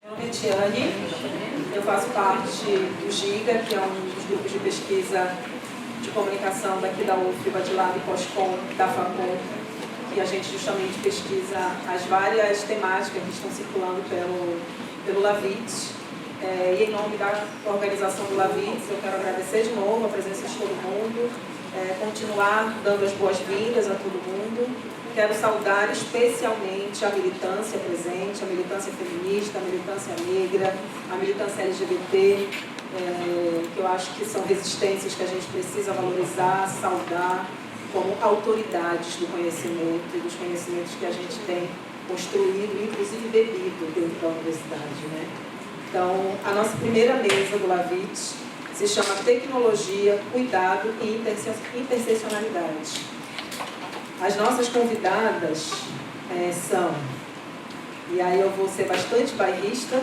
Meu nome é Tiane, eu faço parte do GIGA, que é um dos grupos de pesquisa de comunicação daqui da UF, Badilab e Postcom, da FACOM, que a gente justamente pesquisa as várias temáticas que estão circulando pelo LAVIT. E em nome da organização do LAVIT, eu quero agradecer de novo a presença de todo mundo, continuar dando as boas-vindas a todo mundo. Quero saudar especialmente a militância presente, a militância feminista, a militância negra, a militância LGBT, que eu acho que são resistências que a gente precisa valorizar, saudar como autoridades do conhecimento e dos conhecimentos que a gente tem construído, inclusive bebido dentro da universidade, né? Então, a nossa primeira mesa do LAVIT se chama Tecnologia, Cuidado e Interseccionalidade. As nossas convidadas são, e aí eu vou ser bastante bairrista,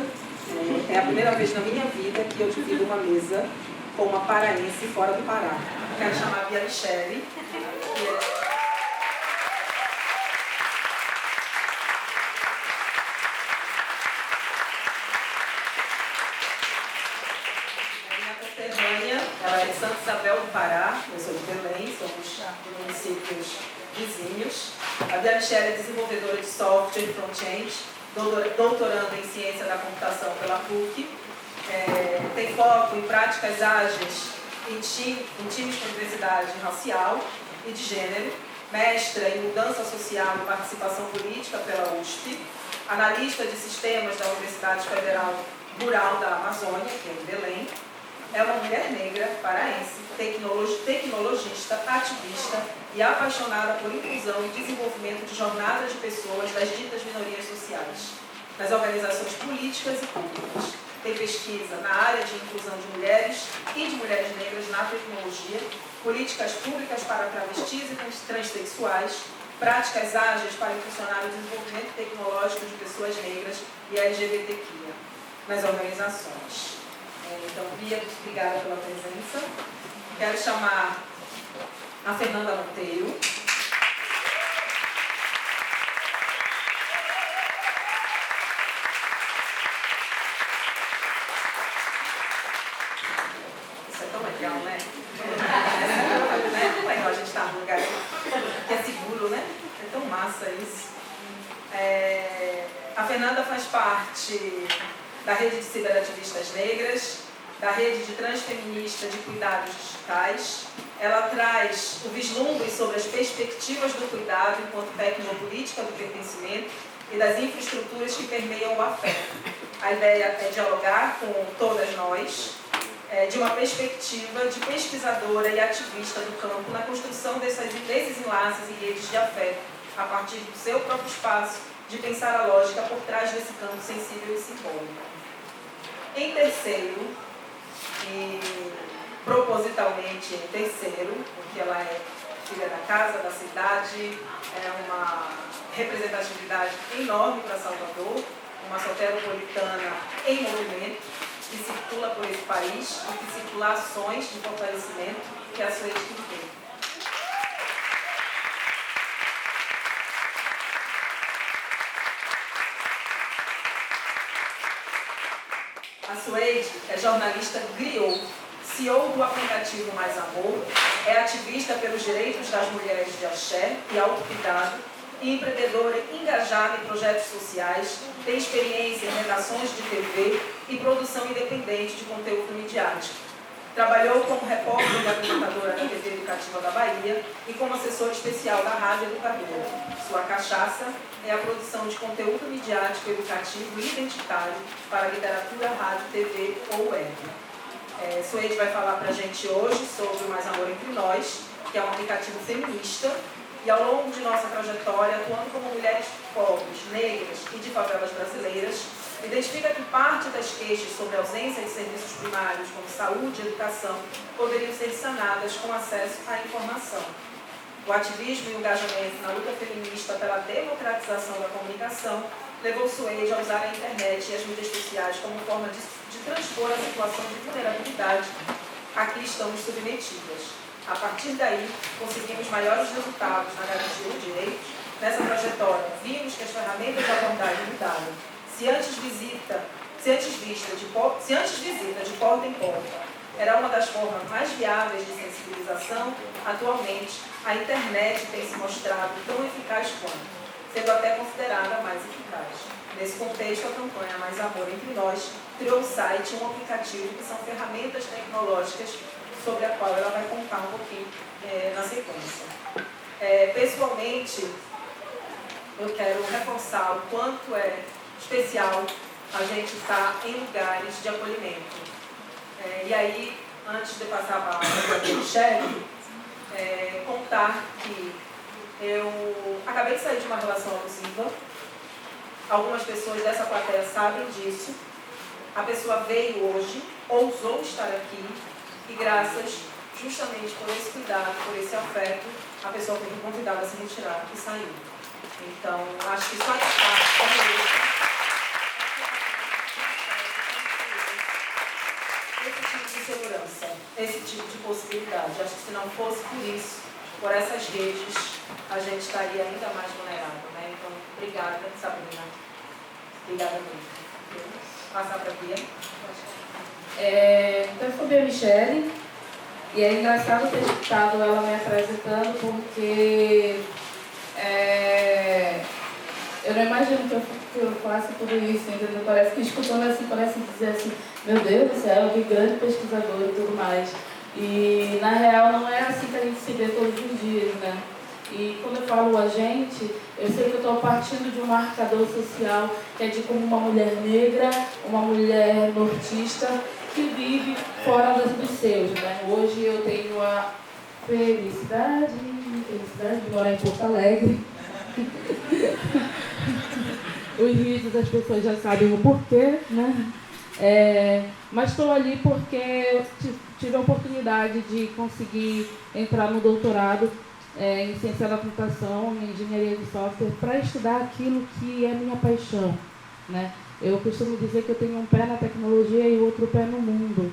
é a primeira vez na minha vida que eu divido uma mesa com uma paraense fora do Pará. Quero chamar a Bia Michele, que é minha conterrânea, ela é de Santa Isabel do Pará, eu sou de Belém, somos municípios vizinhos. A Bia Michele é desenvolvedora de software e front-end, doutoranda em ciência da computação pela PUC, tem foco em práticas ágeis em times com diversidade racial e de gênero, mestra em mudança social e participação política pela USP, analista de sistemas da Universidade Federal Rural da Amazônia, que é em Belém. É uma mulher negra, paraense, tecnologista, ativista e apaixonada por inclusão e desenvolvimento de jornadas de pessoas das ditas minorias sociais, nas organizações políticas e públicas. Tem pesquisa na área de inclusão de mulheres e de mulheres negras na tecnologia, políticas públicas para travestis e transexuais, práticas ágeis para impulsionar o desenvolvimento tecnológico de pessoas negras e LGBTQIA nas organizações. Então, Bia, obrigada pela presença. Quero chamar a Fernanda Monteiro. Isso é tão legal, né? É tão legal a gente estar num lugar que é seguro, né? É tão massa isso. A Fernanda faz parte da Rede de Ciberativistas Negras, da Rede de Transfeminista de Cuidados Digitais. Ela traz o vislumbre sobre as perspectivas do cuidado enquanto tecnopolítica do pertencimento e das infraestruturas que permeiam o afeto. A ideia é dialogar com todas nós, de uma perspectiva de pesquisadora e ativista do campo na construção desses enlaces e redes de afeto, a partir do seu próprio espaço, de pensar a lógica por trás desse campo sensível e simbólico. Em terceiro, e propositalmente em terceiro, porque ela é filha da casa, da cidade, é uma representatividade enorme para Salvador, uma soteropolitana em movimento, que circula por esse país e que circula ações de fortalecimento que a Suede tem. A Suede é jornalista griot, CEO do aplicativo Mais Amor, é ativista pelos direitos das mulheres de axé e autocuidado e empreendedora engajada em projetos sociais, tem experiência em redações de TV e produção independente de conteúdo midiático. Trabalhou como repórter e apresentadora da TV Educativa da Bahia e como assessora especial da Rádio Educadora. Sua cachaça é a produção de conteúdo midiático educativo e identitário para literatura, rádio, TV ou web. Suede vai falar para a gente hoje sobre o Mais Amor Entre Nós, que é um aplicativo feminista, e ao longo de nossa trajetória, atuando como mulheres pobres, negras e de favelas brasileiras, identifica que parte das queixas sobre a ausência de serviços primários como saúde e educação poderiam ser sanadas com acesso à informação. O ativismo e o engajamento na luta feminista pela democratização da comunicação levou Suede a usar a internet e as mídias sociais como forma de transpor a situação de vulnerabilidade a que estamos submetidas. A partir daí, conseguimos maiores resultados na garantia do direito. Nessa trajetória, vimos que as ferramentas de abordagem mudaram. Se antes visita se antes visita de porta em porta era uma das formas mais viáveis de sensibilização, atualmente a internet tem se mostrado tão eficaz quanto, sendo até considerada mais eficaz. Nesse contexto, a campanha Mais Amor Entre Nós criou um site e um aplicativo que são ferramentas tecnológicas sobre a qual ela vai contar um pouquinho na sequência. Pessoalmente, eu quero reforçar o quanto é especial a gente estar em lugares de acolhimento. E aí, antes de passar a palavra para a Michele, contar que eu acabei de sair de uma relação abusiva. Algumas pessoas dessa plateia sabem disso. A pessoa veio hoje, ousou estar aqui, e graças justamente por esse cuidado, por esse afeto, a pessoa foi convidada a se retirar e saiu. Então, acho que só espaço como esse tipo de segurança, esse tipo de possibilidade. Acho que se não fosse por isso, por essas redes, a gente estaria ainda mais vulnerável, né? Então, obrigada, Sabrina. Obrigada mesmo. Vou passar para a Bia. Então, eu sou a Michele, e é engraçado ter escutado ela me apresentando, porque eu não imagino que eu faça tudo isso, entendeu? Parece que escutando assim, parece dizer assim, meu Deus do céu, que grande pesquisador e tudo mais. E, na real, não é assim que a gente se vê todos os dias, né? E quando eu falo a gente, eu sei que eu estou partindo de um marcador social que é de como uma mulher negra, uma mulher nortista, que vive fora dos seus, né? Hoje eu tenho a felicidade de morar em Porto Alegre. Os risos das pessoas já sabem o porquê, né? Mas estou ali porque eu tive a oportunidade de conseguir entrar no doutorado em ciência da computação, em engenharia de software, para estudar aquilo que é minha paixão, né? Eu costumo dizer que eu tenho um pé na tecnologia e o outro pé no mundo.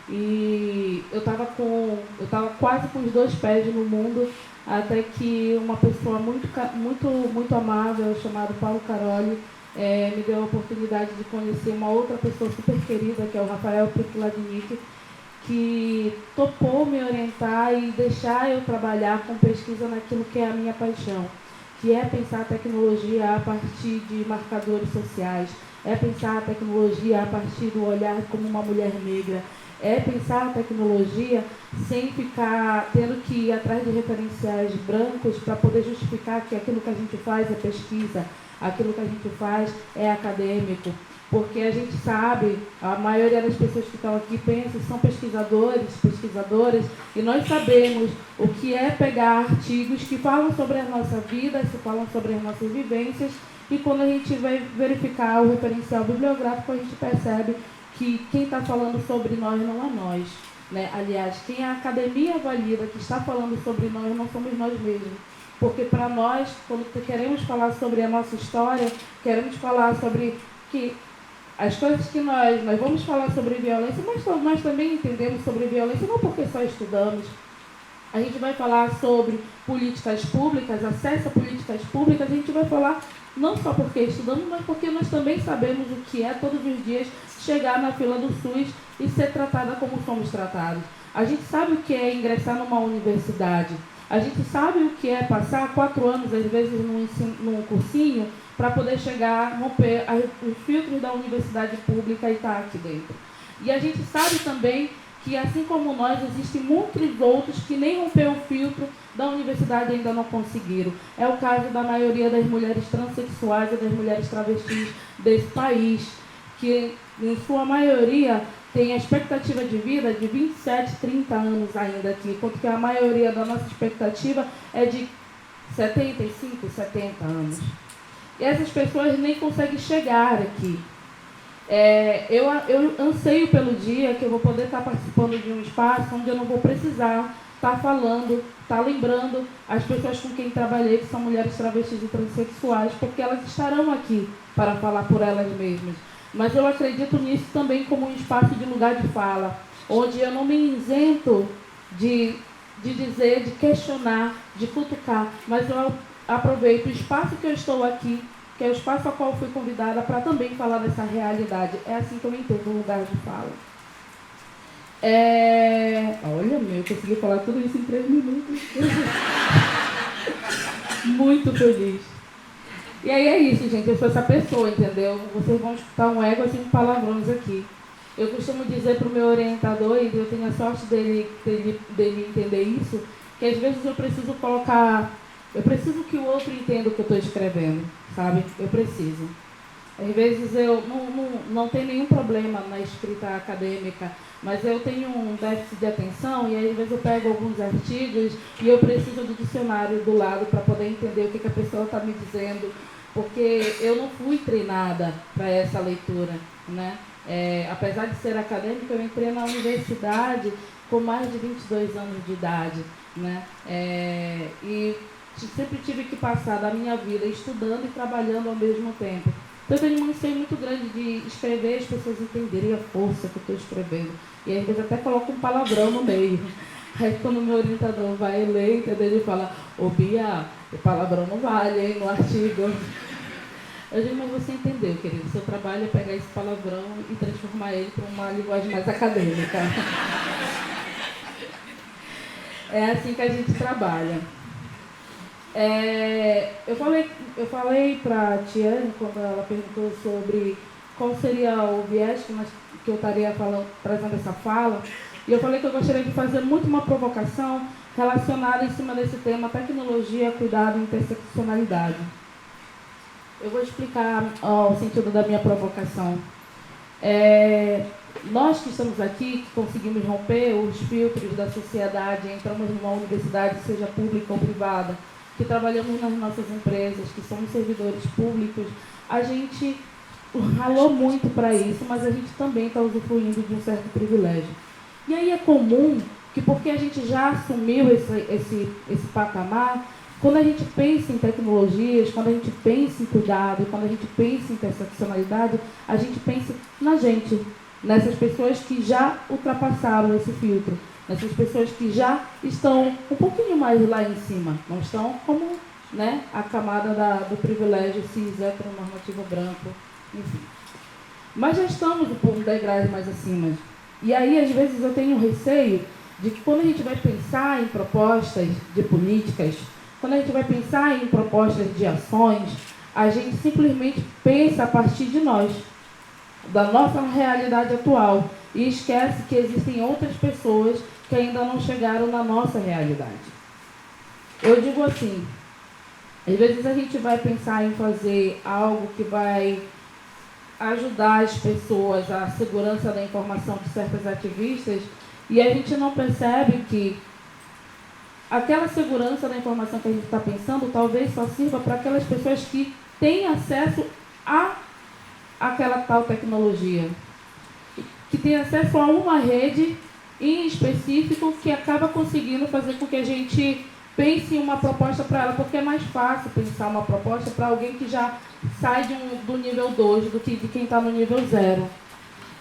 E eu estava quase com os 2 pés no mundo, até que uma pessoa muito amável, chamada Paulo Caroli, me deu a oportunidade de conhecer uma outra pessoa super querida, que é o Rafael Prikladnik, que topou me orientar e deixar eu trabalhar com pesquisa naquilo que é a minha paixão, que é pensar a tecnologia a partir de marcadores sociais, é pensar a tecnologia a partir do olhar como uma mulher negra, é pensar a tecnologia sem ficar tendo que ir atrás de referenciais brancos para poder justificar que aquilo que a gente faz é pesquisa, aquilo que a gente faz é acadêmico. Porque a gente sabe, a maioria das pessoas que estão aqui pensam, são pesquisadoras, e nós sabemos o que é pegar artigos que falam sobre a nossa vida, que falam sobre as nossas vivências, e quando a gente vai verificar o referencial bibliográfico, a gente percebe que quem está falando sobre nós não é nós, né? Aliás, quem a academia valida que está falando sobre nós não somos nós mesmos. Porque para nós, quando queremos falar sobre a nossa história, queremos falar sobre que as coisas que nós vamos falar sobre violência, mas nós também entendemos sobre violência, não porque só estudamos. A gente vai falar sobre políticas públicas, acesso a políticas públicas, a gente vai falar não só porque estudamos, mas porque nós também sabemos o que é todos os dias chegar na fila do SUS e ser tratada como somos tratados. A gente sabe o que é ingressar numa universidade. A gente sabe o que é passar 4 anos, às vezes, num cursinho, para poder chegar, romper os filtros da universidade pública e estar aqui dentro. E a gente sabe também que, assim como nós, existem muitos outros que nem romper o filtro da universidade ainda não conseguiram. É o caso da maioria das mulheres transexuais e das mulheres travestis desse país, que, em sua maioria, tem a expectativa de vida de 27, 30 anos ainda aqui, enquanto que a maioria da nossa expectativa é de 75, 70 anos. E essas pessoas nem conseguem chegar aqui. Eu anseio pelo dia que eu vou poder estar participando de um espaço onde eu não vou precisar estar falando, estar lembrando as pessoas com quem trabalhei, que são mulheres travestis e transexuais, porque elas estarão aqui para falar por elas mesmas. Mas eu acredito nisso também como um espaço de lugar de fala, onde eu não me isento de dizer, de questionar, de cutucar, mas eu aproveito o espaço que eu estou aqui, que é o espaço ao qual fui convidada para também falar dessa realidade. É assim que eu entendo o lugar de fala. Olha, eu consegui falar tudo isso em 3 minutos. Muito feliz. E aí é isso, gente. Eu sou essa pessoa, entendeu? Vocês vão escutar um ego assim, palavrões aqui. Eu costumo dizer para o meu orientador, e eu tenho a sorte dele entender isso, que às vezes eu preciso que o outro entenda o que eu estou escrevendo, sabe? Eu preciso. Às vezes eu não tenho nenhum problema na escrita acadêmica, mas eu tenho um déficit de atenção e aí, às vezes eu pego alguns artigos e eu preciso do dicionário do lado para poder entender o que a pessoa está me dizendo, porque eu não fui treinada para essa leitura, né? Apesar de ser acadêmica, eu entrei na universidade com mais de 22 anos de idade, né? E sempre tive que passar da minha vida estudando e trabalhando ao mesmo tempo. Então, eu tenho um anseio muito grande de escrever, as pessoas entenderem a força que eu estou escrevendo. E às vezes até coloco um palavrão no meio. Aí quando o meu orientador vai ler, entendeu? Ele fala, ô Bia, o palavrão não vale, hein, no artigo. Eu digo, mas você entendeu, querido? Seu trabalho é pegar esse palavrão e transformar ele para uma linguagem mais acadêmica. É assim que a gente trabalha. Eu falei para a Tiane, quando ela perguntou sobre qual seria o viés que eu estaria trazendo essa fala, e eu falei que eu gostaria de fazer muito uma provocação relacionada em cima desse tema, tecnologia, cuidado e interseccionalidade. Eu vou explicar o sentido da minha provocação. Nós que estamos aqui, que conseguimos romper os filtros da sociedade, entramos numa universidade, seja pública ou privada, que trabalhamos nas nossas empresas, que somos servidores públicos, a gente ralou muito para isso, mas a gente também está usufruindo de um certo privilégio. E aí é comum que, porque a gente já assumiu esse patamar, quando a gente pensa em tecnologias, quando a gente pensa em cuidado, quando a gente pensa em interseccionalidade, a gente pensa na gente, nessas pessoas que já ultrapassaram esse filtro, nessas pessoas que já estão um pouquinho mais lá em cima, não estão como, né, a camada do privilégio cis, heteronormativo branco, enfim. Mas já estamos um degrau mais acima. E aí, às vezes, eu tenho receio de que quando a gente vai pensar em propostas de políticas, quando a gente vai pensar em propostas de ações, a gente simplesmente pensa a partir de nós, da nossa realidade atual, e esquece que existem outras pessoas que ainda não chegaram na nossa realidade. Eu digo assim, às vezes a gente vai pensar em fazer algo que vai ajudar as pessoas, a segurança da informação de certas ativistas, e a gente não percebe que aquela segurança da informação que a gente está pensando talvez só sirva para aquelas pessoas que têm acesso a aquela tal tecnologia, que têm acesso a uma rede em específico que acaba conseguindo fazer com que a gente pense em uma proposta para ela, porque é mais fácil pensar uma proposta para alguém que já sai do nível 2 do que de quem está no nível 0.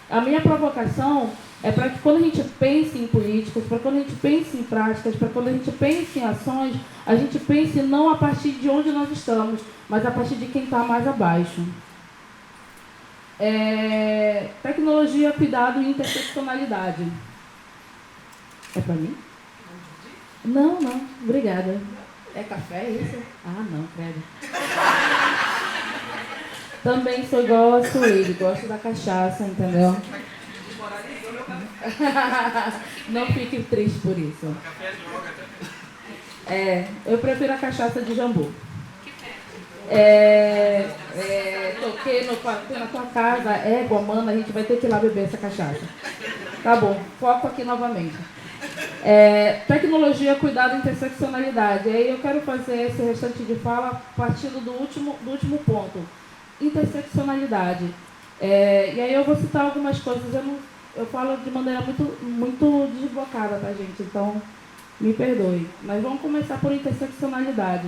A minha provocação é para que quando a gente pense em políticas, para quando a gente pense em práticas, para quando a gente pense em ações, a gente pense não a partir de onde nós estamos, mas a partir de quem está mais abaixo. Tecnologia, cuidado e interseccionalidade. É para mim? Não, obrigada. É café isso? Ah, não, credo. Também sou igual a Sueli, gosto da cachaça, entendeu? Não fique triste por isso. Eu prefiro a cachaça de jambu. Toquei na tua casa, mana, a gente vai ter que ir lá beber essa cachaça. Tá bom, foco aqui novamente. Tecnologia, cuidado e interseccionalidade. Aí eu quero fazer esse restante de fala partindo do último ponto. Interseccionalidade. E aí eu vou citar algumas coisas, eu falo de maneira muito desbocada, tá, gente? Então, me perdoe. Mas vamos começar por interseccionalidade.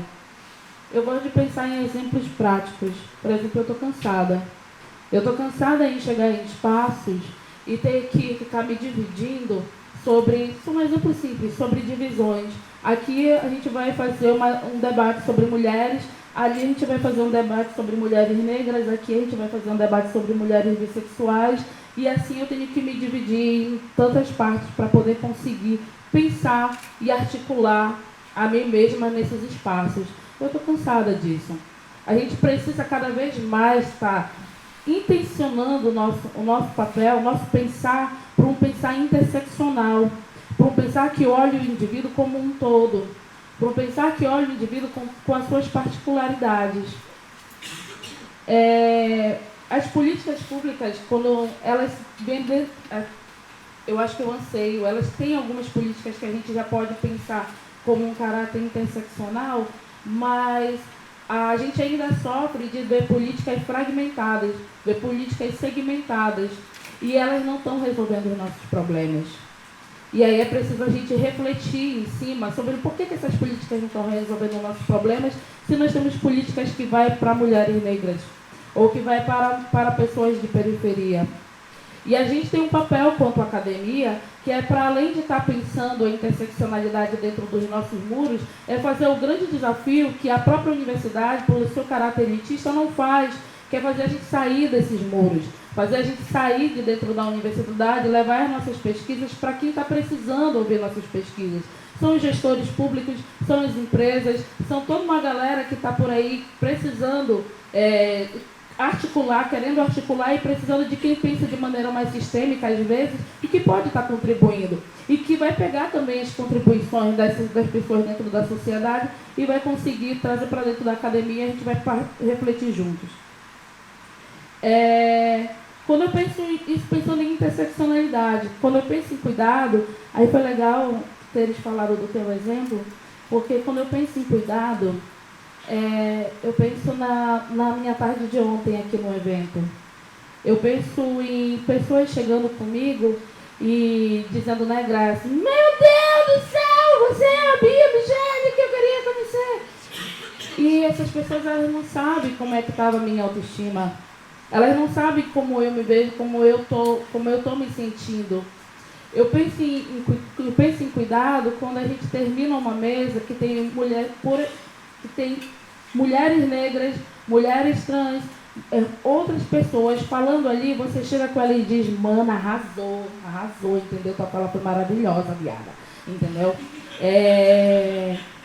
Eu gosto de pensar em exemplos práticos. Por exemplo, eu estou cansada. Eu estou cansada em chegar em espaços e ter que ficar me dividindo sobre, um exemplo simples, sobre divisões. Aqui a gente vai fazer um debate sobre mulheres Ali a gente vai fazer um debate sobre mulheres negras, aqui a gente vai fazer um debate sobre mulheres bissexuais, e assim eu tenho que me dividir em tantas partes para poder conseguir pensar e articular a mim mesma nesses espaços. Eu estou cansada disso. A gente precisa cada vez mais estar intencionando o nosso papel, o nosso pensar, para um pensar interseccional, para um pensar que olhe o indivíduo como um todo, para um pensar que olhe o indivíduo com as suas particularidades. As políticas públicas, quando elas vêm, eu acho que eu anseio, elas têm algumas políticas que a gente já pode pensar como um caráter interseccional, mas a gente ainda sofre de ver políticas fragmentadas, ver políticas segmentadas, e elas não estão resolvendo os nossos problemas. E aí é preciso a gente refletir em cima sobre por que essas políticas não estão resolvendo os nossos problemas, se nós temos políticas que vai para mulheres negras, ou que vai para pessoas de periferia. E a gente tem um papel quanto academia, que é para além de estar pensando a interseccionalidade dentro dos nossos muros, é fazer o grande desafio que a própria universidade, pelo seu caráter elitista, não faz, que é fazer a gente sair desses muros, fazer a gente sair de dentro da universidade, levar as nossas pesquisas para quem está precisando ouvir nossas pesquisas. São os gestores públicos, são as empresas, são toda uma galera que está por aí precisando articular, querendo articular e precisando de quem pensa de maneira mais sistêmica, às vezes, e que pode estar contribuindo. E que vai pegar também as contribuições das pessoas dentro da sociedade e vai conseguir trazer para dentro da academia e a gente vai refletir juntos. Quando eu penso isso, pensando em interseccionalidade, quando eu penso em cuidado, aí foi legal teres falado do teu exemplo, porque quando eu penso em cuidado, eu penso na minha tarde de ontem aqui no evento. Eu penso em pessoas chegando comigo e dizendo, né, Graça, meu Deus do céu, você é a Bia Michele que eu queria conhecer. E essas pessoas, elas não sabem como é que estava a minha autoestima. Elas não sabem como eu me vejo, como eu tô me sentindo. Eu penso em cuidado quando a gente termina uma mesa que tem mulheres negras, mulheres trans, outras pessoas falando ali, você chega com ela e diz, mana, arrasou, entendeu? Tua palavra foi maravilhosa, viada, entendeu?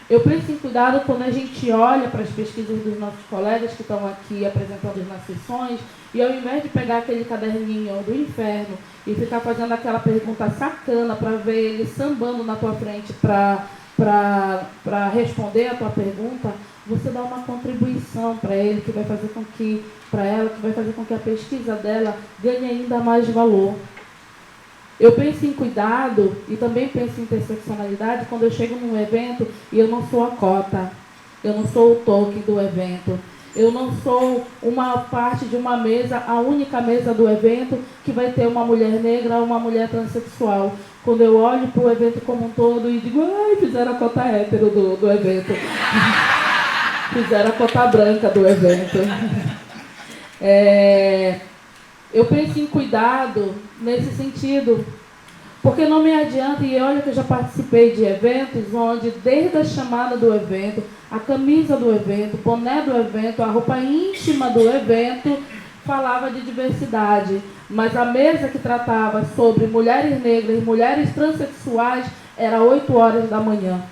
Eu penso em cuidado quando a gente olha para as pesquisas dos nossos colegas que estão aqui apresentando nas sessões, e ao invés de pegar aquele caderninho do inferno e ficar fazendo aquela pergunta sacana para ver ele sambando na tua frente para responder a tua pergunta, você dá uma contribuição para ele que vai fazer com que, para ela, que vai fazer com que a pesquisa dela ganhe ainda mais valor. Eu penso em cuidado e também penso em interseccionalidade quando eu chego num evento e eu não sou a cota, eu não sou o token do evento, eu não sou uma parte de uma mesa, a única mesa do evento que vai ter uma mulher negra ou uma mulher transexual. Quando eu olho para o evento como um todo e digo, ai, fizeram a cota hétero do evento. Fizeram a cota branca do evento. Eu penso em cuidado nesse sentido, porque não me adianta, e olha que eu já participei de eventos onde desde a chamada do evento, a camisa do evento, o boné do evento, a roupa íntima do evento, falava de diversidade, mas a mesa que tratava sobre mulheres negras e mulheres transexuais era 8 horas da manhã.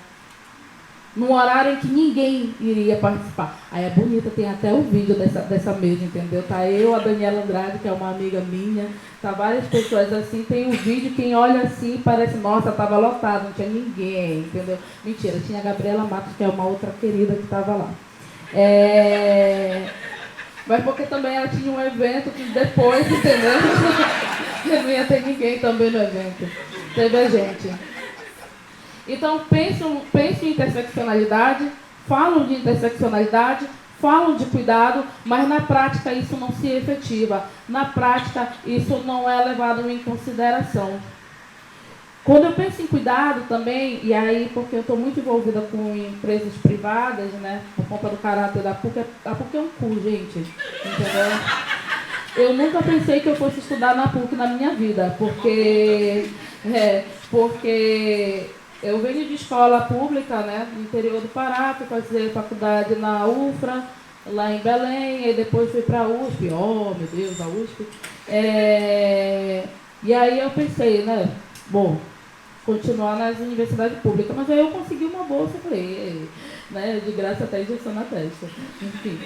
Num horário em que ninguém iria participar. Aí é bonita, tem até o vídeo dessa mesa, entendeu? Tá eu, a Daniela Andrade, que é uma amiga minha, tá várias pessoas assim, tem o vídeo, quem olha assim parece, nossa, tava lotado, não tinha ninguém, entendeu? Mentira, tinha a Gabriela Matos, que é uma outra querida que tava lá. Mas porque também ela tinha um evento que depois, entendeu? Não ia ter ninguém também no evento. Teve a gente. Então, penso em interseccionalidade, falam de interseccionalidade, falam de cuidado, mas na prática isso não se efetiva. Na prática isso não é levado em consideração. Quando eu penso em cuidado também, e aí porque eu estou muito envolvida com empresas privadas, né, por conta do caráter da PUC, a PUC é um cu, gente, entendeu? Eu nunca pensei que eu fosse estudar na PUC na minha vida, porque Eu venho de escola pública, né, no interior do Pará, fui fazer faculdade na UFRA, lá em Belém, e depois fui para a USP, oh meu Deus, a USP. E aí eu pensei, né, bom, continuar nas universidades públicas, mas aí eu consegui uma bolsa, falei, né, de graça até injeção na testa, enfim.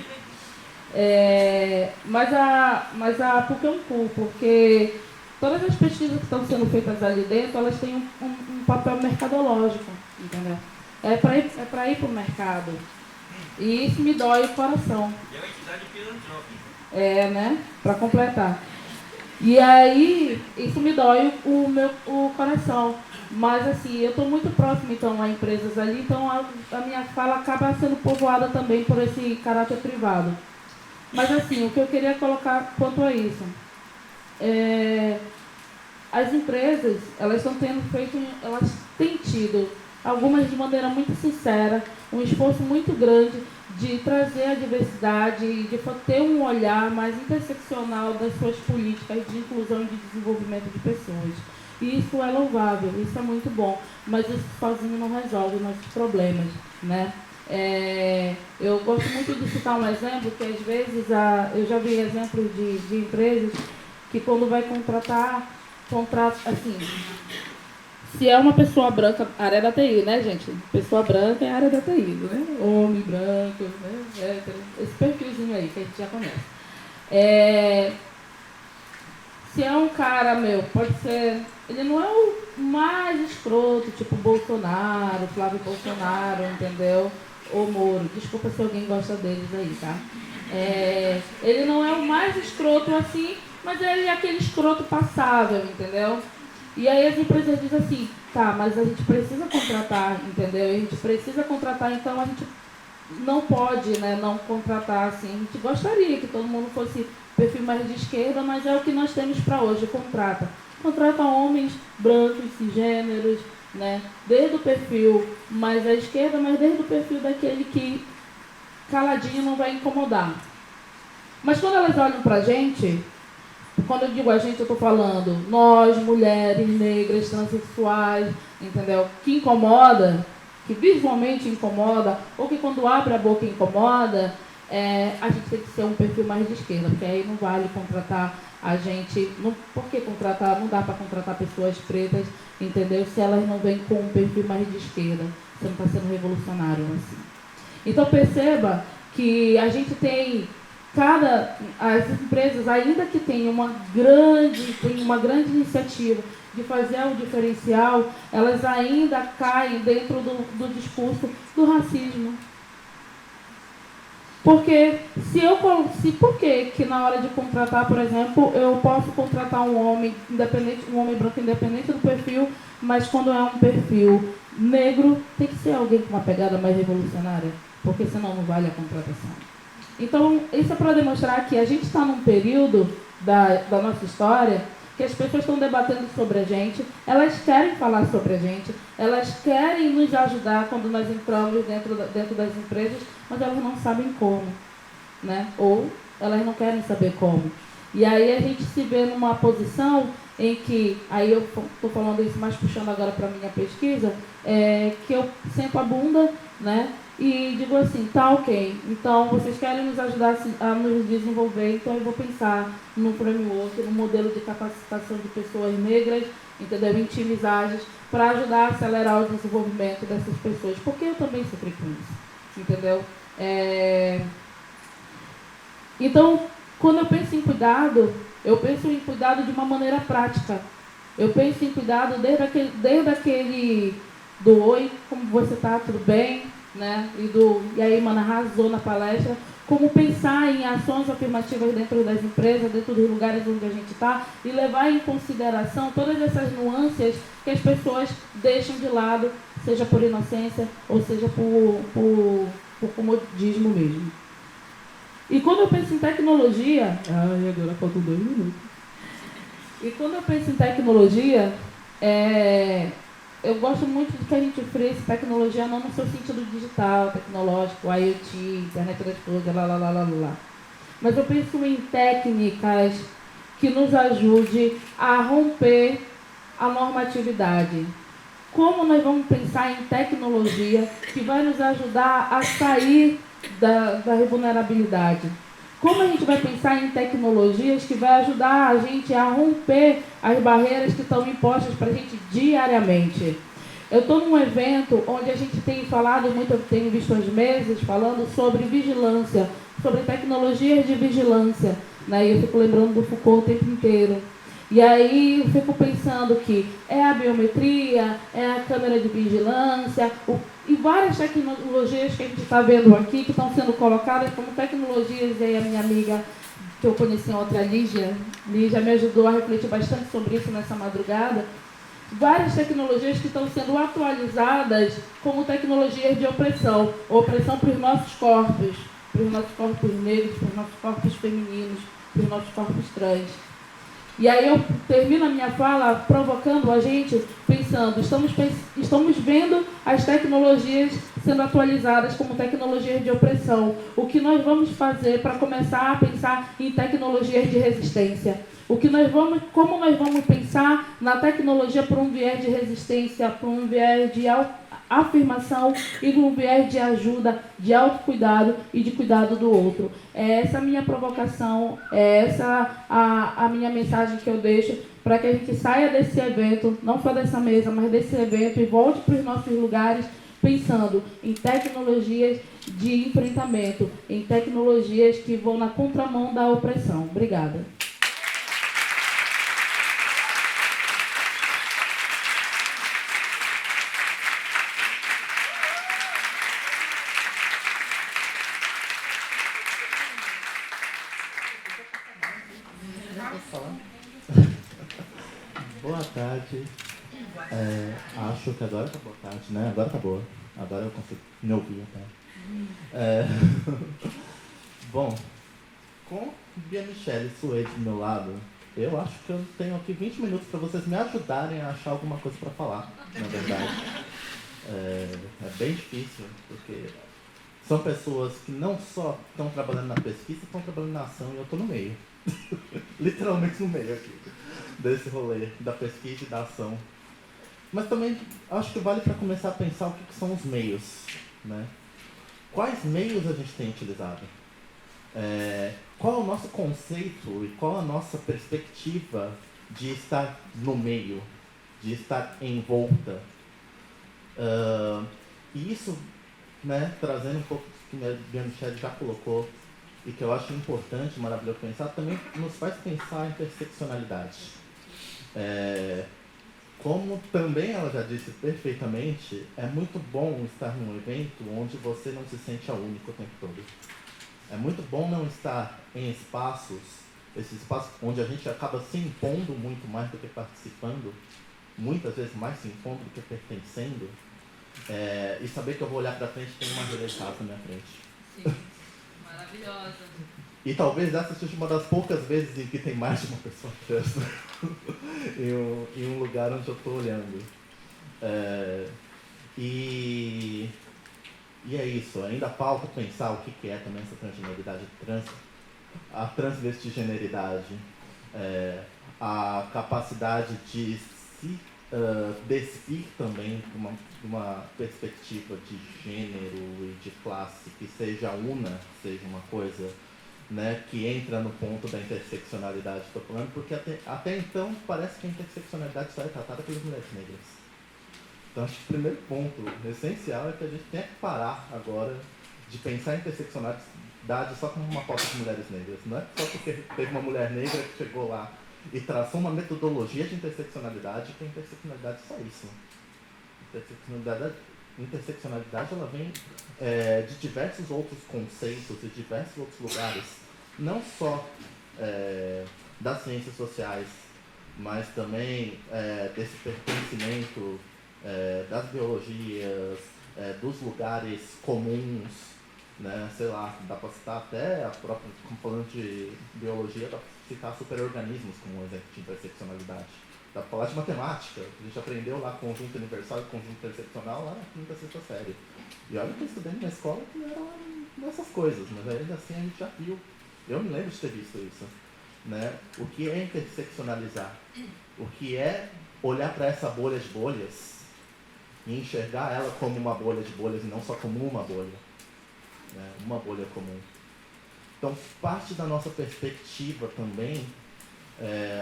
Mas a PUC é um cu, porque todas as pesquisas que estão sendo feitas ali dentro, elas têm um papel mercadológico, entendeu? É para ir para o mercado. E isso me dói o coração. E é uma entidade filantrópica. Né? Para completar. E aí, isso me dói o coração. Mas, assim, eu estou muito próxima, então, a empresas ali, então a minha fala acaba sendo povoada também por esse caráter privado. Mas, assim, o que eu queria colocar quanto a isso, as empresas, elas têm tido, algumas de maneira muito sincera, um esforço muito grande de trazer a diversidade e de ter um olhar mais interseccional das suas políticas de inclusão e de desenvolvimento de pessoas. E isso é louvável, isso é muito bom, mas isso sozinho não resolve os nossos problemas, né? Eu gosto muito de citar um exemplo, que às vezes eu já vi exemplos de empresas que quando vai contrata assim, se é uma pessoa branca, área da TI, né, gente? Pessoa branca é área da TI, né? Homem branco, né? Esse perfilzinho aí que a gente já conhece. Se é um cara, pode ser... Ele não é o mais escroto, tipo Bolsonaro, Flávio Bolsonaro, entendeu? Ou Moro. Desculpa se alguém gosta deles aí, tá? Ele não é o mais escroto assim, mas ele é aquele escroto passável, entendeu? E aí as empresas dizem assim, tá, mas a gente precisa contratar, entendeu? A gente precisa contratar, então a gente não pode, né, não contratar assim. A gente gostaria que todo mundo fosse perfil mais de esquerda, mas é o que nós temos para hoje, contrata. Contrata homens brancos, cisgêneros, né, desde o perfil mais à esquerda, mas desde o perfil daquele que caladinho não vai incomodar. Mas quando elas olham para a gente, quando eu digo a gente, eu estou falando nós, mulheres, negras, transexuais, entendeu? Que incomoda, que visualmente incomoda, ou que quando abre a boca incomoda, a gente tem que ser um perfil mais de esquerda, porque aí não vale contratar a gente. Por que contratar? Não dá para contratar pessoas pretas, entendeu? Se elas não vêm com um perfil mais de esquerda. Você não está sendo revolucionário assim. Então perceba que a gente tem as empresas, ainda que tenham uma grande iniciativa de fazer o diferencial, elas ainda caem dentro do discurso do racismo. Porque por que na hora de contratar, por exemplo, eu posso contratar um homem branco independente do perfil, mas quando é um perfil negro, tem que ser alguém com uma pegada mais revolucionária, porque senão não vale a contratação. Então, isso é para demonstrar que a gente está num período da nossa história que as pessoas estão debatendo sobre a gente, elas querem falar sobre a gente, elas querem nos ajudar quando nós entramos dentro das empresas, mas elas não sabem como, né? Ou elas não querem saber como. E aí a gente se vê numa posição em que, aí eu estou falando isso mais puxando agora para a minha pesquisa, que eu sento a bunda, né? E digo assim, tá ok, então vocês querem nos ajudar a nos desenvolver, então eu vou pensar no framework, no modelo de capacitação de pessoas negras, entendeu? Em times ágeis, para ajudar a acelerar o desenvolvimento dessas pessoas, porque eu também sofri com isso, entendeu? Então, quando eu penso em cuidado de uma maneira prática. Eu penso em cuidado desde aquele do oi, como você tá, tudo bem? Né? E aí, mano, arrasou na palestra, como pensar em ações afirmativas dentro das empresas, dentro dos lugares onde a gente está, e levar em consideração todas essas nuances que as pessoas deixam de lado, seja por inocência ou seja por comodismo mesmo. E quando eu penso em tecnologia... agora faltam 2 minutos. E quando eu penso em tecnologia, eu gosto muito de que a gente frise tecnologia não no seu sentido digital, tecnológico, IoT, internet das coisas, lá. Mas eu penso em técnicas que nos ajude a romper a normatividade. como nós vamos pensar em tecnologia que vai nos ajudar a sair da vulnerabilidade. Como a gente vai pensar em tecnologias que vai ajudar a gente a romper as barreiras que estão impostas para a gente diariamente. Eu estou num evento onde a gente tem falado muito, eu tenho visto as mesas falando sobre vigilância, sobre tecnologias de vigilância, né? E eu fico lembrando do Foucault o tempo inteiro. E aí eu fico pensando que é a biometria, é a câmera de vigilância, e várias tecnologias que a gente está vendo aqui, que estão sendo colocadas como tecnologias, e aí a minha amiga que eu conheci outra, Lígia me ajudou a refletir bastante sobre isso nessa madrugada. Várias tecnologias que estão sendo atualizadas como tecnologias de opressão para os nossos corpos negros, para os nossos corpos femininos, para os nossos corpos trans. E aí eu termino a minha fala provocando a gente, pensando, estamos vendo as tecnologias sendo atualizadas como tecnologias de opressão. O que nós vamos fazer para começar a pensar em tecnologias de resistência? Como nós vamos pensar na tecnologia por um viés de resistência, por um viés de afirmação e por um viés de ajuda, de autocuidado e de cuidado do outro. É essa a minha provocação, é essa a minha mensagem que eu deixo para que a gente saia desse evento, não só dessa mesa, mas desse evento e volte para os nossos lugares pensando em tecnologias de enfrentamento, em tecnologias que vão na contramão da opressão. Obrigada. Boa tarde. Acho que agora tá boa tarde, né? Agora tá boa. Agora eu consigo me ouvir até. Bom, com Bia Michele e Suede do meu lado, eu acho que eu tenho aqui 20 minutos para vocês me ajudarem a achar alguma coisa para falar, na verdade. É bem difícil, porque são pessoas que não só estão trabalhando na pesquisa, estão trabalhando na ação e eu estou no meio. Literalmente no meio aqui desse rolê da pesquisa e da ação. Mas também acho que vale para começar a pensar o que são os meios, né? Quais meios a gente tem utilizado? Qual é o nosso conceito e qual a nossa perspectiva de estar no meio, de estar envolta? E isso, né, trazendo um pouco do que a Bia Michele já colocou e que eu acho importante, maravilhoso pensar, também nos faz pensar em interseccionalidade. Como também ela já disse perfeitamente, é muito bom estar num evento onde você não se sente a única o tempo todo. É muito bom não estar em esses espaços onde a gente acaba se impondo muito mais do que participando, muitas vezes mais se impondo do que pertencendo, e saber que eu vou olhar para frente e tem uma relé na minha frente. Sim, maravilhosa. E talvez essa seja uma das poucas vezes em que tem mais de uma pessoa trans em um lugar onde eu estou olhando. E é isso, ainda falta pensar o que é também essa transgeneridade, a transvestigeneridade, a capacidade de se despir também de uma perspectiva de gênero e de classe que seja seja uma coisa, né, que entra no ponto da interseccionalidade, estou falando, porque até então parece que a interseccionalidade só é tratada pelas mulheres negras. Então acho que o primeiro ponto essencial é que a gente tem que parar agora de pensar em interseccionalidade só como uma pauta de mulheres negras. Não é só porque teve uma mulher negra que chegou lá e traçou uma metodologia de interseccionalidade que a interseccionalidade é só isso. Interseccionalidade ela vem de diversos outros conceitos, de diversos outros lugares, não só das ciências sociais, mas também desse pertencimento das biologias, dos lugares comuns, né? Sei lá, dá para citar até a própria, falando de biologia, dá para citar superorganismos como um exemplo de interseccionalidade. Dá para falar de matemática, a gente aprendeu lá conjunto universal e conjunto interseccional lá na quinta, sexta série. E olha que eu estudei numa escola que era nessas coisas, mas ainda assim a gente já viu. Eu me lembro de ter visto isso, né? O que é interseccionalizar? O que é olhar para essa bolha de bolhas e enxergar ela como uma bolha de bolhas e não só como uma bolha, né? Uma bolha comum. Então, parte da nossa perspectiva também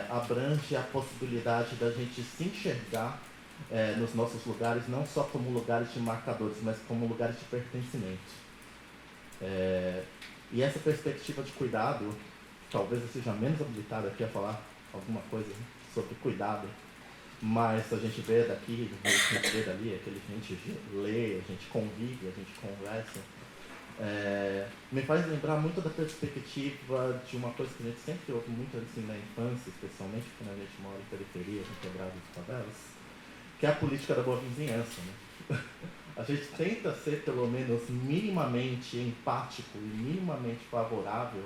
abrange a possibilidade da gente se enxergar nos nossos lugares, não só como lugares de marcadores, mas como lugares de pertencimento. E essa perspectiva de cuidado, talvez eu seja menos habilitado aqui a falar alguma coisa sobre cuidado, mas a gente vê daqui, a gente vê dali, aquele que a gente lê, a gente convive, a gente conversa, me faz lembrar muito da perspectiva de uma coisa que a gente sempre ouve muito assim na infância, especialmente quando a gente mora em periferia, em quebradas de favelas, que é a política da boa vizinhança, né? A gente tenta ser pelo menos minimamente empático e minimamente favorável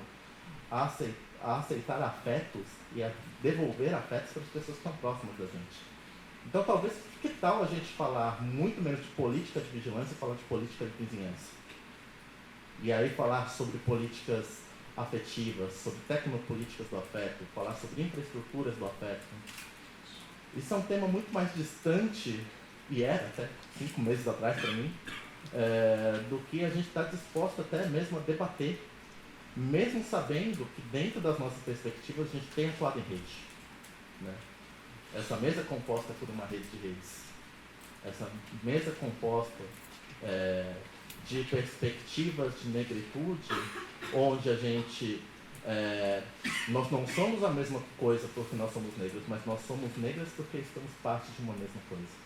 a aceitar afetos e a devolver afetos para as pessoas que estão próximas da gente. Então talvez, que tal a gente falar muito menos de política de vigilância e falar de política de vizinhança? E aí falar sobre políticas afetivas, sobre tecnopolíticas do afeto, falar sobre infraestruturas do afeto. Isso é um tema muito mais distante, e era até 5 meses atrás para mim, do que a gente está disposto até mesmo a debater, mesmo sabendo que dentro das nossas perspectivas a gente tem atuado em rede, né? Essa mesa é composta por uma rede de redes. Essa mesa é composta de perspectivas de negritude, onde a gente... nós não somos a mesma coisa porque nós somos negros, mas nós somos negras porque estamos parte de uma mesma coisa.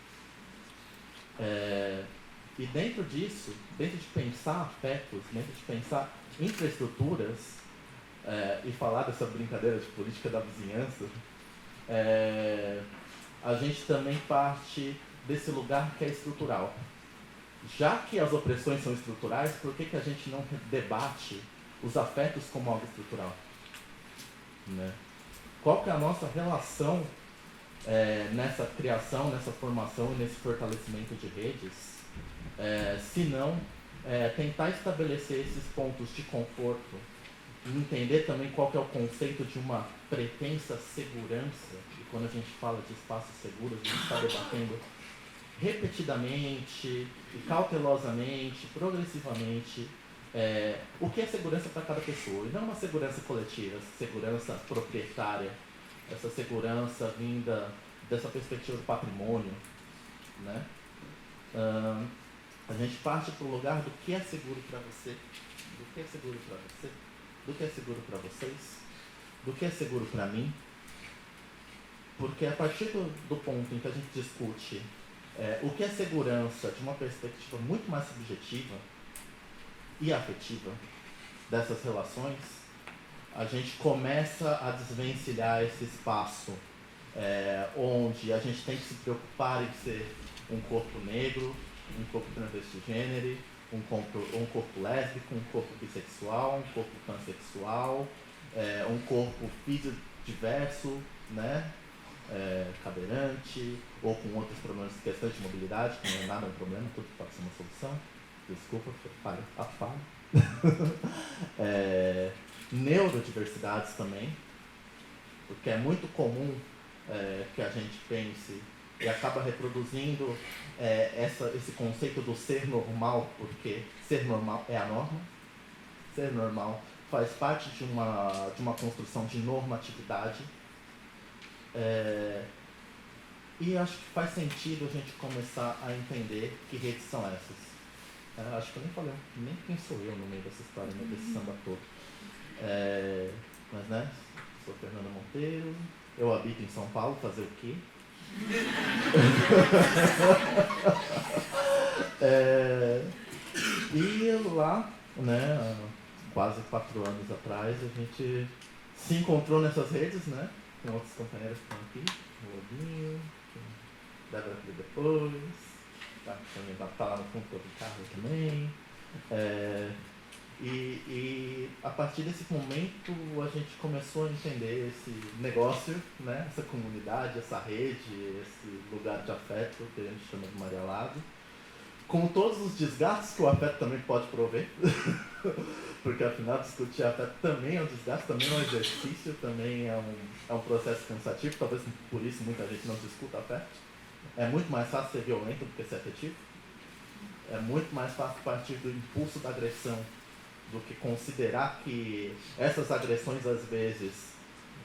E dentro disso, dentro de pensar afetos, dentro de pensar infraestruturas, e falar dessa brincadeira de política da vizinhança, a gente também parte desse lugar que é estrutural. Já que as opressões são estruturais, por que a gente não debate os afetos como algo estrutural? Né? Qual que é a nossa relação nessa criação, nessa formação e nesse fortalecimento de redes, se não tentar estabelecer esses pontos de conforto e entender também qual que é o conceito de uma pretensa segurança, e quando a gente fala de espaços seguros, a gente está debatendo repetidamente e cautelosamente, progressivamente, o que é segurança para cada pessoa, e não uma segurança coletiva, segurança proprietária, essa segurança vinda dessa perspectiva do patrimônio, né? A gente parte para o lugar do que é seguro para você, do que é seguro para você, do que é seguro para vocês, do que é seguro para mim, porque a partir do ponto em que a gente discute o que é segurança de uma perspectiva muito mais subjetiva e afetiva dessas relações, a gente começa a desvencilhar esse espaço onde a gente tem que se preocupar em ser um corpo negro, um corpo transvestigênero, um corpo lésbico, um corpo bissexual, um corpo pansexual, um corpo fisiodiverso, né? Cadeirante, ou com outros problemas, questões de mobilidade, que não é nada um problema, tudo pode ser uma solução. Desculpa, falha a fala. Neurodiversidades também, porque é muito comum que a gente pense e acaba reproduzindo esse conceito do ser normal, porque ser normal é a norma, ser normal faz parte de uma construção de normatividade, e acho que faz sentido a gente começar a entender que redes são essas. Acho que eu nem falei nem quem sou eu no meio dessa história, né, desse samba todo. Mas, né, sou Fernando Monteiro, eu habito em São Paulo, fazer o quê? E lá, né, há quase 4 anos atrás, a gente se encontrou nessas redes, né, com outros companheiros que estão aqui, o Lobinho, Débora aqui depois, também vai estar lá no fundo do carro também. E a partir desse momento a gente começou a entender esse negócio, né, essa comunidade, essa rede, esse lugar de afeto que a gente chama de Maria Lago, com todos os desgastes que o afeto também pode prover, porque afinal discutir afeto também é um desgaste, também é um exercício, também é um processo cansativo, talvez por isso muita gente não discuta afeto. É muito mais fácil ser violento do que ser afetivo. É muito mais fácil partir do impulso da agressão do que considerar que essas agressões, às vezes,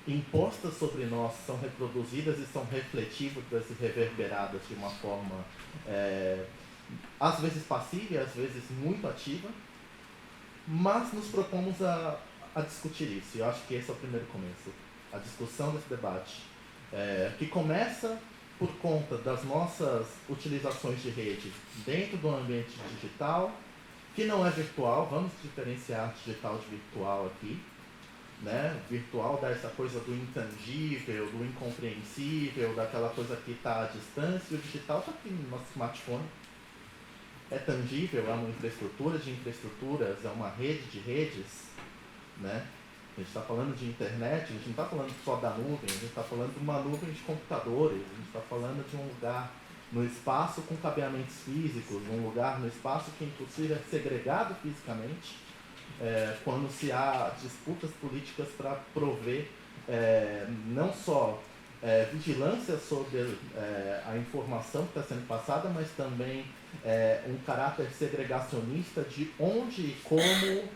impostas sobre nós, são reproduzidas e são refletidas e reverberadas de uma forma, às vezes passiva e às vezes muito ativa, mas nos propomos a discutir isso. E eu acho que esse é o primeiro começo, a discussão desse debate, que começa por conta das nossas utilizações de rede dentro do ambiente digital, que não é virtual. Vamos diferenciar digital de virtual aqui, né? Virtual dá essa coisa do intangível, do incompreensível, daquela coisa que está à distância, e o digital está aqui no nosso smartphone. É tangível, é uma infraestrutura de infraestruturas, é uma rede de redes, né? A gente está falando de internet, a gente não está falando só da nuvem, a gente está falando de uma nuvem de computadores, a gente está falando de um lugar no espaço com cabeamentos físicos, um lugar no espaço que inclusive é segregado fisicamente, quando se há disputas políticas para prover não só vigilância sobre a informação que está sendo passada, mas também um caráter segregacionista de onde e como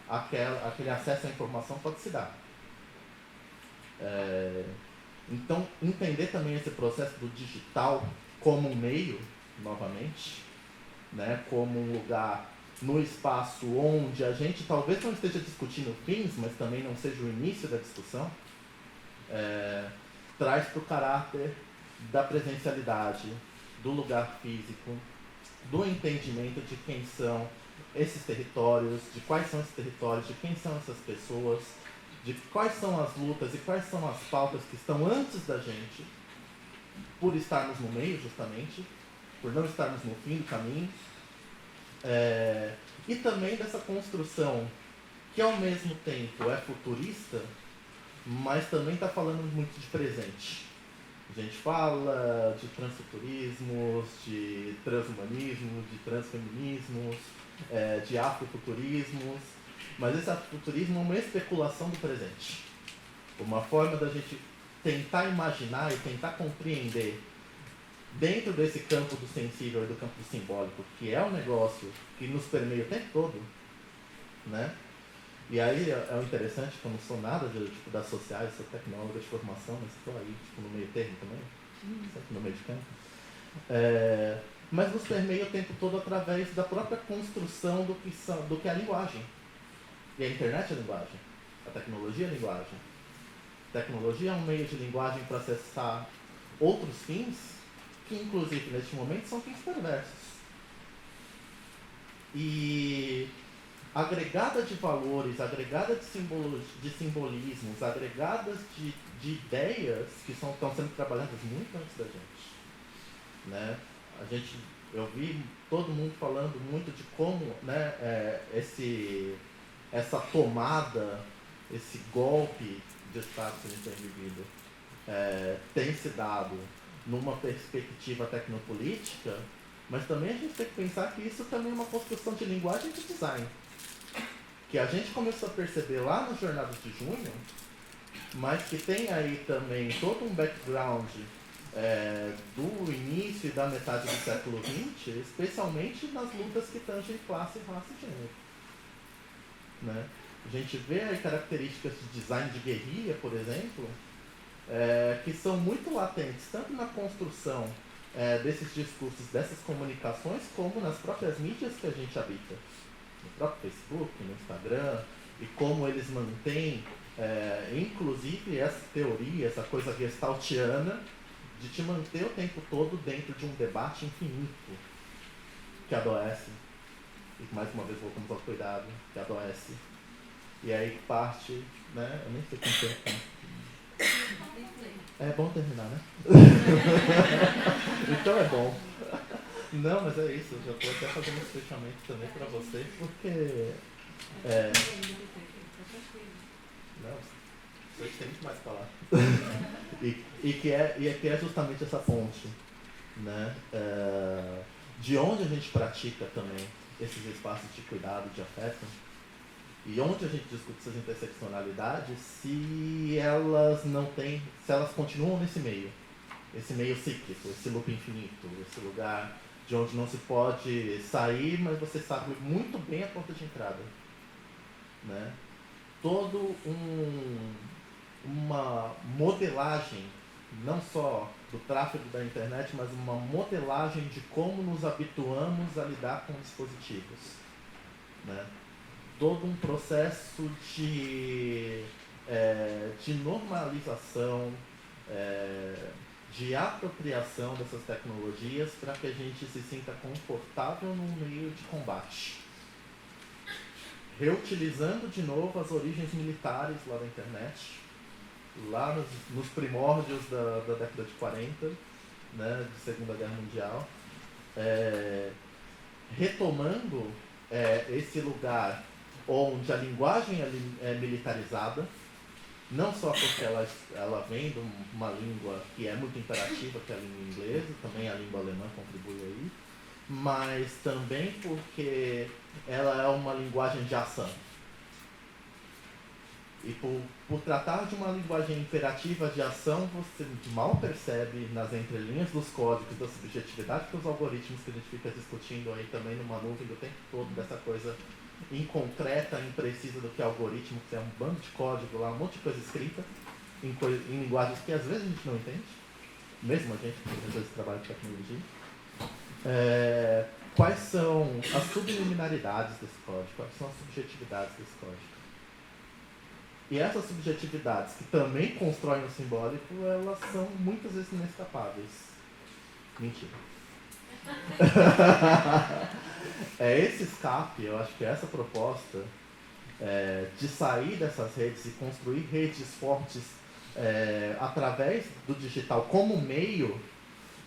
aquele acesso à informação pode se dar. Então, entender também esse processo do digital como um meio, novamente, né, como um lugar no espaço onde a gente talvez não esteja discutindo fins, mas também não seja o início da discussão, traz para o caráter da presencialidade, do lugar físico, do entendimento de quem são esses territórios, de quais são esses territórios, de quem são essas pessoas, de quais são as lutas e quais são as pautas que estão antes da gente, por estarmos no meio, justamente, por não estarmos no fim do caminho, e também dessa construção que ao mesmo tempo é futurista, mas também está falando muito de presente. A gente fala de transfuturismos, de transhumanismos, de transfeminismos, de afrofuturismos, mas esse afrofuturismo é uma especulação do presente. Uma forma da gente tentar imaginar e tentar compreender dentro desse campo do sensível e do campo do simbólico, que é um negócio que nos permeia o tempo todo, né? E aí é o interessante que eu não sou nada tipo, das sociais, sou tecnóloga de formação, mas estou aí tipo, no meio termo também, sempre no meio de campo. Mas nos permeia o tempo todo através da própria construção do que é a linguagem. E a internet é a linguagem, a tecnologia é a linguagem. A tecnologia é um meio de linguagem para acessar outros fins, que inclusive neste momento são fins perversos. E agregada de valores, agregada de simbolismos, agregadas de ideias que estão sendo trabalhadas muito antes da gente, né? Eu vi todo mundo falando muito de como, né, essa tomada, esse golpe de Estado que a gente tem vivido tem se dado numa perspectiva tecnopolítica, mas também a gente tem que pensar que isso também é uma construção de linguagem e de design, que a gente começou a perceber lá nos Jornadas de Junho, mas que tem aí também todo um background do início e da metade do século XX, especialmente nas lutas que tangem classe, raça e gênero. Né? A gente vê aí características de design de guerrilha, por exemplo, que são muito latentes, tanto na construção desses discursos, dessas comunicações, como nas próprias mídias que a gente habita. No próprio Facebook, no Instagram, e como eles mantêm, inclusive, essa teoria, essa coisa gestaltiana, de te manter o tempo todo dentro de um debate infinito, que adoece. E mais uma vez voltamos ao cuidado, que adoece. E aí parte, né? Eu nem sei como tempo. É bom terminar, né? Então é bom. Não, mas é isso, eu já estou até fazendo esse fechamento também para vocês, porque não, vocês têm muito mais para falar. e que é justamente essa ponte, né? De onde a gente pratica também esses espaços de cuidado, de afeto, e onde a gente discute essas interseccionalidades, se elas continuam nesse meio. esse meio cíclico, esse loop infinito, esse lugar de onde não se pode sair, mas você sabe muito bem a porta de entrada, né? Todo uma modelagem, não só do tráfego da internet, mas uma modelagem de como nos habituamos a lidar com dispositivos, né? Todo um processo de normalização, de apropriação dessas tecnologias para que a gente se sinta confortável num meio de combate. Reutilizando de novo as origens militares lá da internet, lá nos primórdios da década de 40, né, de Segunda Guerra Mundial, retomando esse lugar onde a linguagem é militarizada, não só porque ela vem de uma língua que é muito imperativa, que é a língua inglesa, também a língua alemã contribui aí, mas também porque ela é uma linguagem de ação. E por tratar de uma linguagem imperativa de ação, você mal percebe nas entrelinhas dos códigos da subjetividade que os algoritmos que a gente fica discutindo aí também numa nuvem do tempo todo, dessa coisa inconcreta, imprecisa do que é algoritmo, que é um bando de código lá, um monte de coisa escrita em linguagens que às vezes a gente não entende, mesmo a gente, que às vezes trabalha com tecnologia. Quais são as subliminaridades desse código, quais são as subjetividades desse código. E essas subjetividades, que também constroem o simbólico, elas são muitas vezes inescapáveis. Mentira. Esse escape, eu acho que essa proposta de sair dessas redes e construir redes fortes através do digital como meio,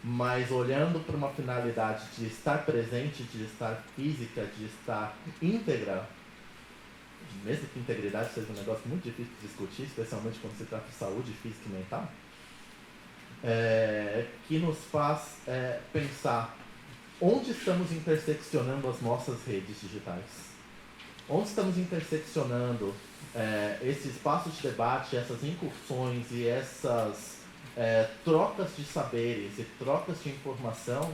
mas olhando para uma finalidade de estar presente, de estar física, de estar íntegra, mesmo que integridade seja um negócio muito difícil de discutir, especialmente quando se trata de saúde física e mental, que nos faz pensar onde estamos interseccionando as nossas redes digitais. Onde estamos interseccionando esse espaço de debate, essas incursões e essas trocas de saberes e trocas de informação,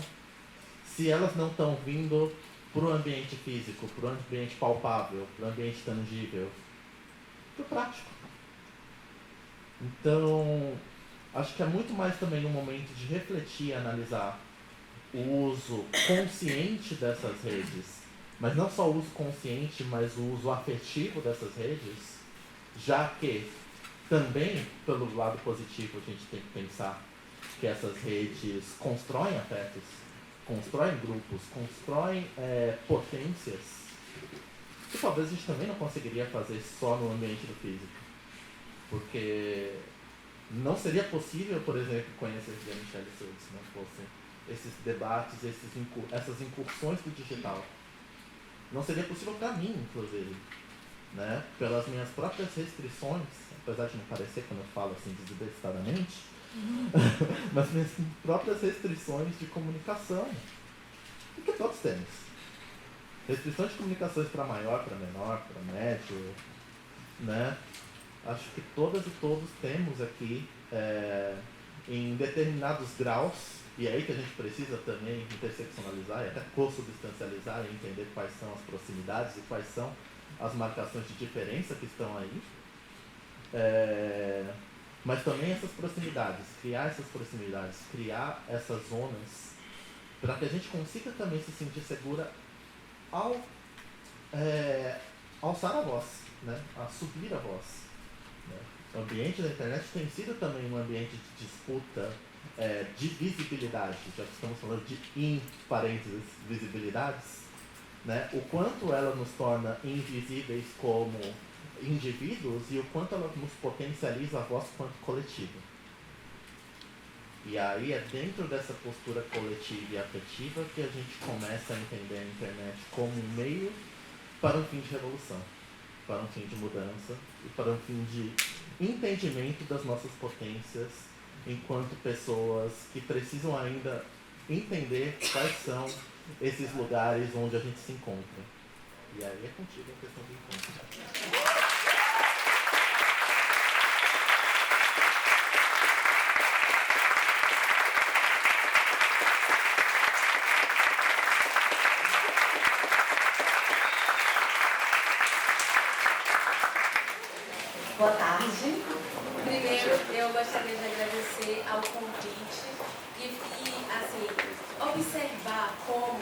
se elas não estão vindo para o ambiente físico, para o ambiente palpável, para o ambiente tangível, para o prático. Então, acho que é muito mais também um momento de refletir e analisar o uso consciente dessas redes, mas não só o uso consciente, mas o uso afetivo dessas redes, já que também, pelo lado positivo, a gente tem que pensar que essas redes constroem afetos, constroem grupos, constroem potências que talvez a gente também não conseguiria fazer só no ambiente do físico. Porque não seria possível, por exemplo, conhecer a Michelle Silva se não fossem esses debates, essas incursões do digital. Não seria possível para mim, inclusive, né? Pelas minhas próprias restrições, apesar de não parecer quando eu falo assim desdestadamente, mas minhas próprias restrições de comunicação, e que todos temos. Restrições de comunicações para maior, para menor, para médio, né? Acho que todas e todos temos aqui, em determinados graus, e é aí que a gente precisa também interseccionalizar e até co-substancializar e entender quais são as proximidades e quais são as marcações de diferença que estão aí. Mas também essas proximidades, criar essas zonas, para que a gente consiga também se sentir segura ao alçar a voz, né? A subir a voz. Né? O ambiente da internet tem sido também um ambiente de disputa, de visibilidade, já que estamos falando de parênteses, visibilidades, né? O quanto ela nos torna invisíveis como indivíduos e o quanto ela nos potencializa a voz quanto coletivo. E aí é dentro dessa postura coletiva e afetiva que a gente começa a entender a internet como um meio para um fim de revolução, para um fim de mudança e para um fim de entendimento das nossas potências enquanto pessoas que precisam ainda entender quais são esses lugares onde a gente se encontra. E aí é contigo a questão do encontro. Boa tarde. Primeiro, eu gostaria de agradecer ao convite e assim, observar como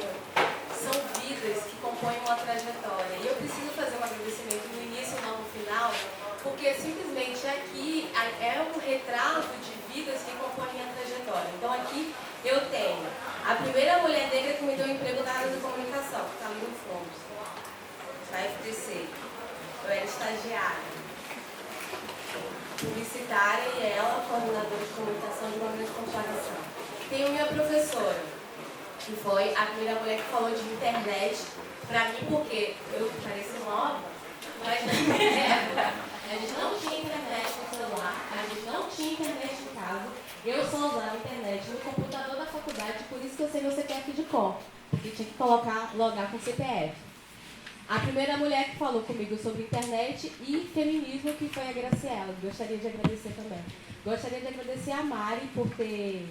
são vidas que compõem uma trajetória. E eu preciso fazer um agradecimento no início e não no final, porque simplesmente aqui é um retrato de vidas que compõem a minha trajetória. Então aqui eu tenho a primeira mulher negra que me deu emprego na área da comunicação, que está ali no fundo, na FTC. Eu era estagiária, publicitária e ela, coordenadora de comunicação de uma grande corporação. Tenho minha professora, que foi a primeira mulher que falou de internet para mim, porque eu pareço nova, mas na minha época a gente não tinha internet no celular, a gente não tinha internet em casa. Eu só usava a internet no computador da faculdade, por isso que eu sei meu CPF de cor, porque tinha que logar com CPF. A primeira mulher que falou comigo sobre internet e feminismo, que foi a Graciela. Gostaria de agradecer também. Gostaria de agradecer a Mari por ter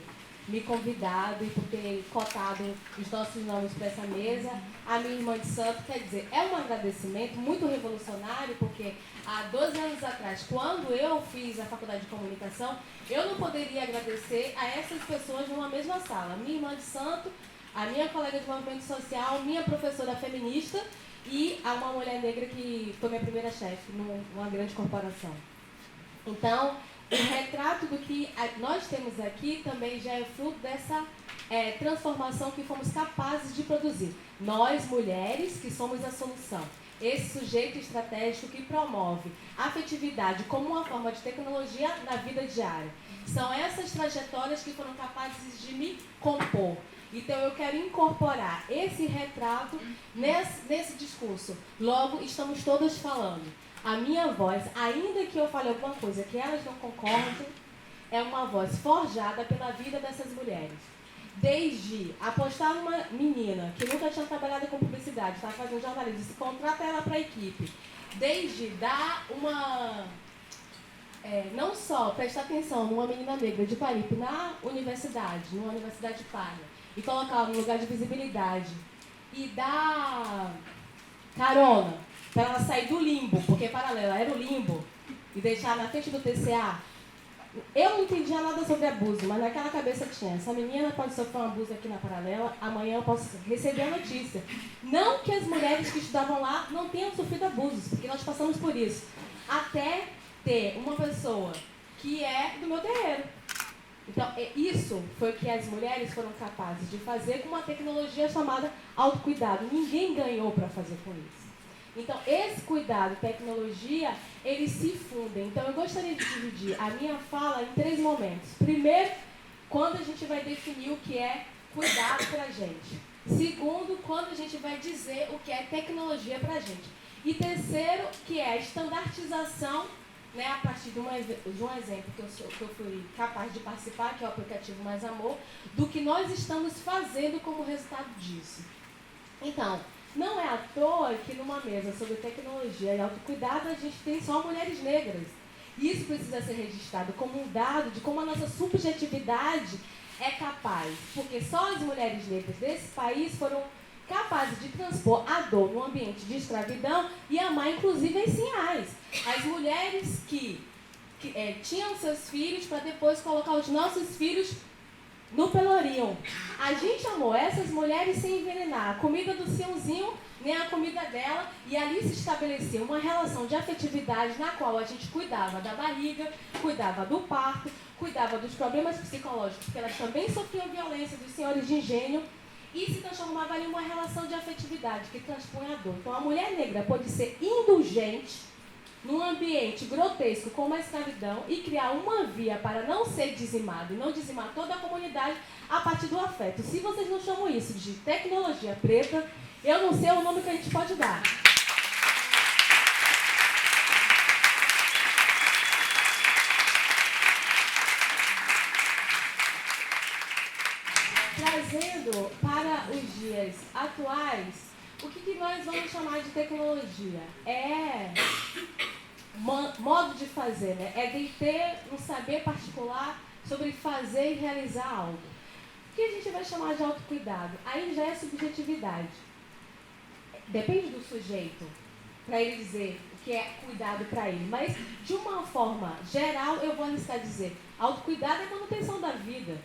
me convidado e por ter cotado os nossos nomes para essa mesa. A minha irmã de santo, quer dizer, é um agradecimento muito revolucionário, porque há 12 anos atrás, quando eu fiz a faculdade de comunicação, eu não poderia agradecer a essas pessoas numa mesma sala. Minha irmã de santo, a minha colega de movimento social, minha professora feminista, e a uma mulher negra que foi minha primeira chefe numa grande corporação. Então, o retrato do que nós temos aqui também já é fruto dessa transformação que fomos capazes de produzir. Nós, mulheres, que somos a solução. Esse sujeito estratégico que promove a afetividade como uma forma de tecnologia na vida diária. São essas trajetórias que foram capazes de me compor. Então, eu quero incorporar esse retrato nesse discurso. Logo, estamos todas falando. A minha voz, ainda que eu fale alguma coisa que elas não concordem, é uma voz forjada pela vida dessas mulheres. Desde apostar numa menina que nunca tinha trabalhado com publicidade, estava fazendo jornalismo, se contrata ela para a equipe. Desde dar uma... não só prestar atenção numa menina negra de Paripe na universidade, numa universidade paga, e colocá-la no lugar de visibilidade e dar carona para ela sair do limbo, porque paralela era o limbo, e deixar na frente do TCA. Eu não entendia nada sobre abuso, mas naquela cabeça tinha: essa menina pode sofrer um abuso aqui na paralela, amanhã eu posso receber a notícia. Não que as mulheres que estudavam lá não tenham sofrido abusos, porque nós passamos por isso, até ter uma pessoa que é do meu terreiro. Então, isso foi o que as mulheres foram capazes de fazer com uma tecnologia chamada autocuidado. Ninguém ganhou para fazer com isso. Então, esse cuidado e tecnologia, eles se fundem. Então, eu gostaria de dividir a minha fala em 3 momentos. Primeiro, quando a gente vai definir o que é cuidado para a gente. Segundo, quando a gente vai dizer o que é tecnologia para a gente. E terceiro, que é a estandartização, né, a partir de um exemplo que eu fui capaz de participar, que é o aplicativo Mais Amor, do que nós estamos fazendo como resultado disso. Então, não é à toa que numa mesa sobre tecnologia e autocuidado a gente tem só mulheres negras. Isso precisa ser registrado como um dado de como a nossa subjetividade é capaz, porque só as mulheres negras desse país foram capazes de transpor a dor no ambiente de escravidão e amar, inclusive, as sinhais. As mulheres que tinham seus filhos para depois colocar os nossos filhos no pelourinho. A gente amou essas mulheres sem envenenar a comida do Siãozinho, nem a comida dela, e ali se estabelecia uma relação de afetividade na qual a gente cuidava da barriga, cuidava do parto, cuidava dos problemas psicológicos, porque elas também sofriam violência dos senhores de engenho, e se transformava em uma relação de afetividade que transpunha a dor. Então, a mulher negra pode ser indulgente num ambiente grotesco como a escravidão e criar uma via para não ser dizimado e não dizimar toda a comunidade a partir do afeto. Se vocês não chamam isso de tecnologia preta, eu não sei o nome que a gente pode dar. Trazendo para os dias atuais, o que nós vamos chamar de tecnologia? É modo de fazer, né? É de ter um saber particular sobre fazer e realizar algo. O que a gente vai chamar de autocuidado? Aí já é subjetividade. Depende do sujeito, para ele dizer o que é cuidado para ele. Mas, de uma forma geral, eu vou arriscar dizer, autocuidado é manutenção da vida.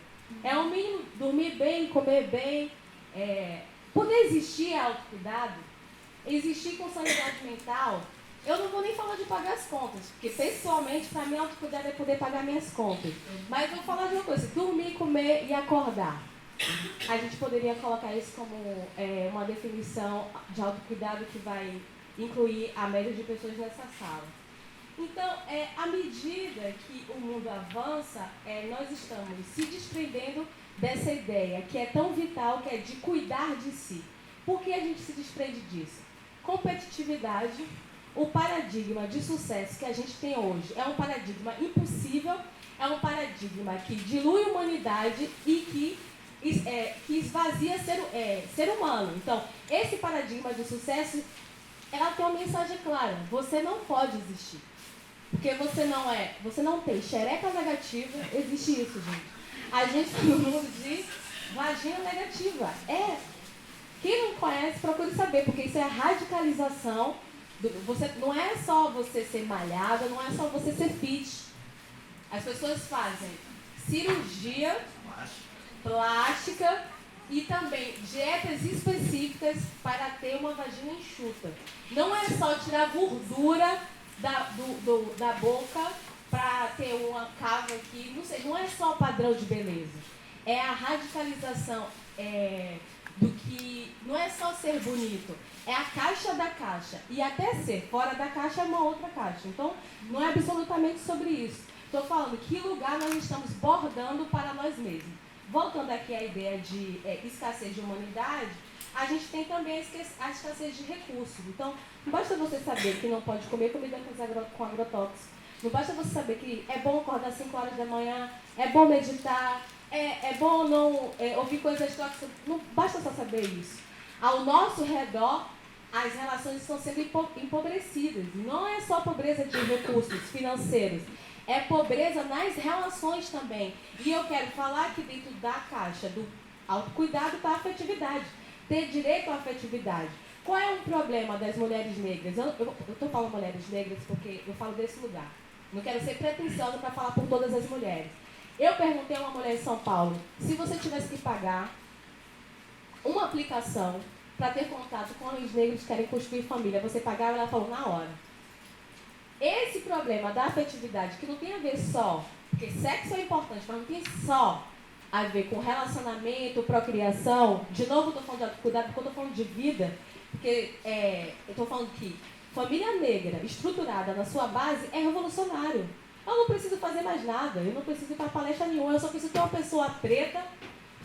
É o mínimo dormir bem, comer bem. Poder existir é autocuidado, existir com sanidade mental. Eu não vou nem falar de pagar as contas, porque pessoalmente, para mim, autocuidado é poder pagar minhas contas. Mas vou falar de uma coisa, dormir, comer e acordar. A gente poderia colocar isso como uma definição de autocuidado que vai incluir a média de pessoas nessa sala. Então, à medida que o mundo avança, nós estamos se desprendendo dessa ideia que é tão vital, que é de cuidar de si. Por que a gente se desprende disso? Competitividade, o paradigma de sucesso que a gente tem hoje é um paradigma impossível, é um paradigma que dilui a humanidade e que esvazia ser humano. Então, esse paradigma de sucesso, ela tem uma mensagem clara: você não pode existir. Porque você não tem xereca negativa, existe isso, gente. A gente está no mundo de vagina negativa. Quem não conhece, procure saber, porque isso é a radicalização. Não é só você ser malhada, não é só você ser fit. As pessoas fazem cirurgia plástica e também dietas específicas para ter uma vagina enxuta. Não é só tirar gordura da boca para ter uma cava aqui, não é só o padrão de beleza. É a radicalização do que não é só ser bonito, é a caixa da caixa. E até ser fora da caixa é uma outra caixa. Então, não é absolutamente sobre isso. Estou falando que lugar nós estamos bordando para nós mesmos. Voltando aqui à ideia de escassez de humanidade, a gente tem também a escassez de recursos. Então, não basta você saber que não pode comer comida com agrotóxicos. Não basta você saber que é bom acordar às 5 horas da manhã, é bom meditar, é bom não ouvir coisas tóxicas. Não basta só saber isso. Ao nosso redor, as relações estão sendo empobrecidas. Não é só pobreza de recursos financeiros, é pobreza nas relações também. E eu quero falar que dentro da caixa do autocuidado está a afetividade. Ter direito à afetividade. Qual é o problema das mulheres negras? Eu estou falando mulheres negras porque eu falo desse lugar. Não quero ser pretensiosa para falar por todas as mulheres. Eu perguntei a uma mulher em São Paulo, se você tivesse que pagar uma aplicação para ter contato com homens negros que querem construir família, você pagava? Ela falou, na hora. Esse problema da afetividade, que não tem a ver só, porque sexo é importante, mas não tem só a ver com relacionamento, procriação. De novo, eu estou falando de autocuidado, porque eu estou falando de vida, porque eu estou falando que família negra estruturada na sua base é revolucionário. Eu não preciso fazer mais nada, eu não preciso ir para palestra nenhuma, eu só preciso ter uma pessoa preta,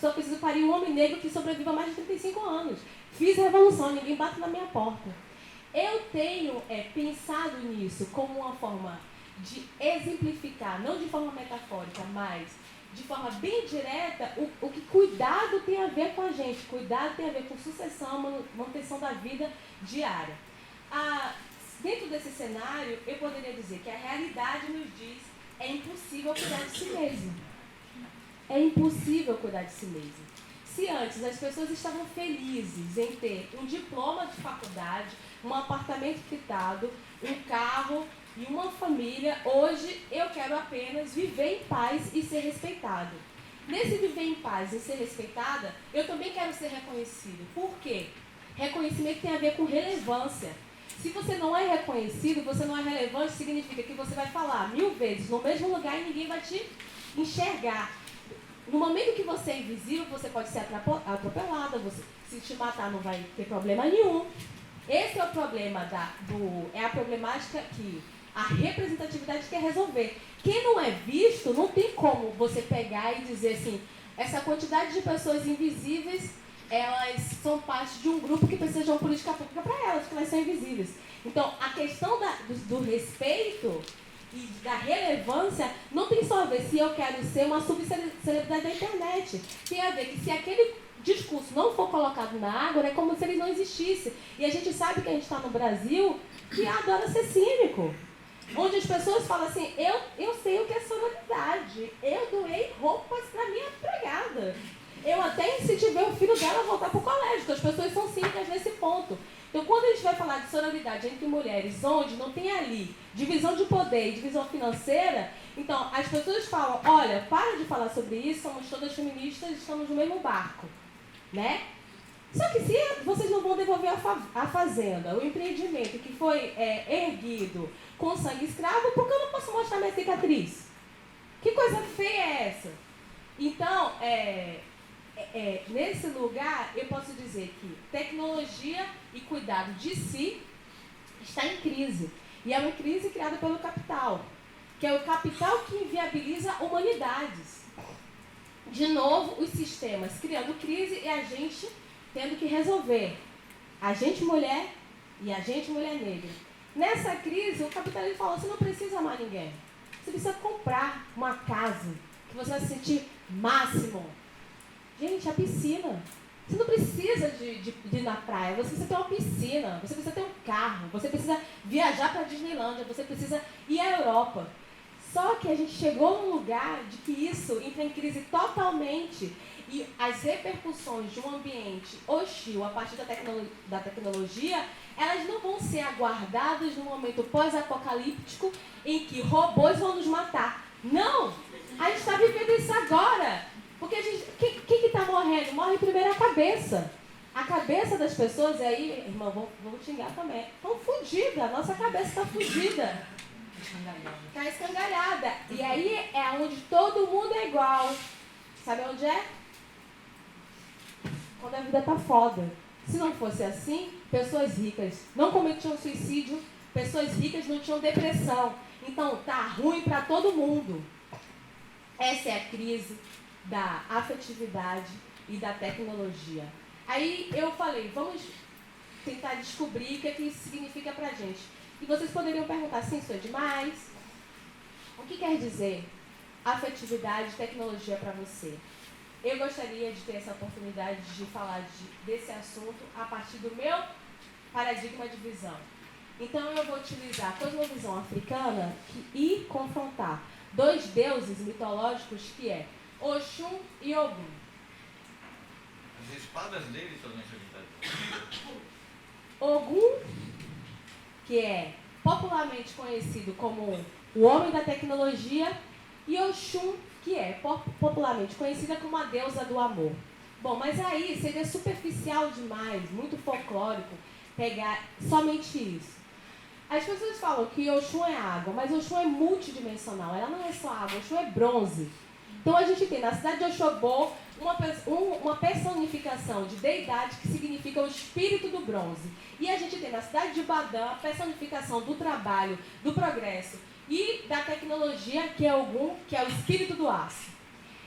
só preciso parir um homem negro que sobreviva a mais de 35 anos. Fiz revolução, ninguém bate na minha porta. Eu tenho pensado nisso como uma forma de exemplificar, não de forma metafórica, mas de forma bem direta, o que cuidado tem a ver com a gente. Cuidado tem a ver com sucessão, manutenção da vida diária. Dentro desse cenário, eu poderia dizer que a realidade nos diz é impossível cuidar de si mesmo. É impossível cuidar de si mesmo. Se antes as pessoas estavam felizes em ter um diploma de faculdade, um apartamento quitado, um carro e uma família, hoje eu quero apenas viver em paz e ser respeitado. Nesse viver em paz e ser respeitada, eu também quero ser reconhecido. Por quê? Reconhecimento tem a ver com relevância. Se você não é reconhecido, você não é relevante, significa que você vai falar 1000 vezes no mesmo lugar e ninguém vai te enxergar. No momento que você é invisível, você pode ser atropelada, se te matar não vai ter problema nenhum. Esse é o problema é a problemática que a representatividade quer resolver. Quem não é visto, não tem como você pegar e dizer assim, essa quantidade de pessoas invisíveis, elas são parte de um grupo que precisa de uma política pública para elas, porque elas são invisíveis. Então, a questão do respeito e da relevância não tem só a ver se eu quero ser uma subcelebridade da internet. Tem a ver que se aquele discurso não for colocado na água, é como se ele não existisse. E a gente sabe que a gente está no Brasil que adora ser cínico. Onde as pessoas falam assim, eu sei o que é sororidade. Eu doei roupas para minha empregada. Eu até incentivei o filho dela a voltar para o colégio. Então as pessoas são cínicas nesse ponto. Então quando a gente vai falar de sororidade entre mulheres, onde não tem ali divisão de poder e divisão financeira, então as pessoas falam, olha, para de falar sobre isso, somos todas feministas, estamos no mesmo barco, né? Só que se vocês não vão devolver a fazenda, o empreendimento que foi erguido com sangue escravo, por que eu não posso mostrar minha cicatriz? Que coisa feia é essa? Então, nesse lugar, eu posso dizer que tecnologia e cuidado de si está em crise. E é uma crise criada pelo capital, que é o capital que inviabiliza humanidades. De novo, os sistemas criando crise e a gente tendo que resolver. A gente mulher e a gente mulher negra. Nessa crise, o capitalismo falou, você não precisa amar ninguém. Você precisa comprar uma casa que você vai se sentir máximo. Gente, a piscina. Você não precisa de ir na praia, você precisa ter uma piscina, você precisa ter um carro, você precisa viajar para a Disneylândia, você precisa ir à Europa. Só que a gente chegou num lugar de que isso entra em crise totalmente e as repercussões de um ambiente hostil a partir da tecnologia, elas não vão ser aguardadas no momento pós-apocalíptico em que robôs vão nos matar. Não! A gente está vivendo isso agora. Porque a gente, quem está morrendo? Morre primeiro a cabeça. A cabeça das pessoas, e aí, irmão, vou xingar também. Estão fodidas, a nossa cabeça está fodida. Está escangalhada. E aí é onde todo mundo é igual. Sabe onde é? Quando a vida está foda. Se não fosse assim, pessoas ricas não cometiam suicídio, pessoas ricas não tinham depressão. Então, tá ruim para todo mundo. Essa é a crise da afetividade e da tecnologia. Aí eu falei, vamos tentar descobrir o que é que isso significa pra gente. E vocês poderiam perguntar, sim, isso é demais? O que quer dizer afetividade e tecnologia para você? Eu gostaria de ter essa oportunidade de falar desse assunto a partir do meu paradigma de visão. Então eu vou utilizar a cosmovisão africana e confrontar dois deuses mitológicos que é Oxum e Ogum. As espadas dele também são verdade. Ogum, que é popularmente conhecido como o homem da tecnologia, e Oxum, que é popularmente conhecida como a deusa do amor. Bom, mas aí seria superficial demais, muito folclórico, pegar somente isso. As pessoas falam que Oxum é água, mas Oxum é multidimensional, ela não é só água, Oxum é bronze. Então a gente tem na cidade de Oxobô uma personificação de deidade que significa o espírito do bronze. E a gente tem na cidade de Badã a personificação do trabalho, do progresso e da tecnologia, que é Ogum, que é o espírito do aço.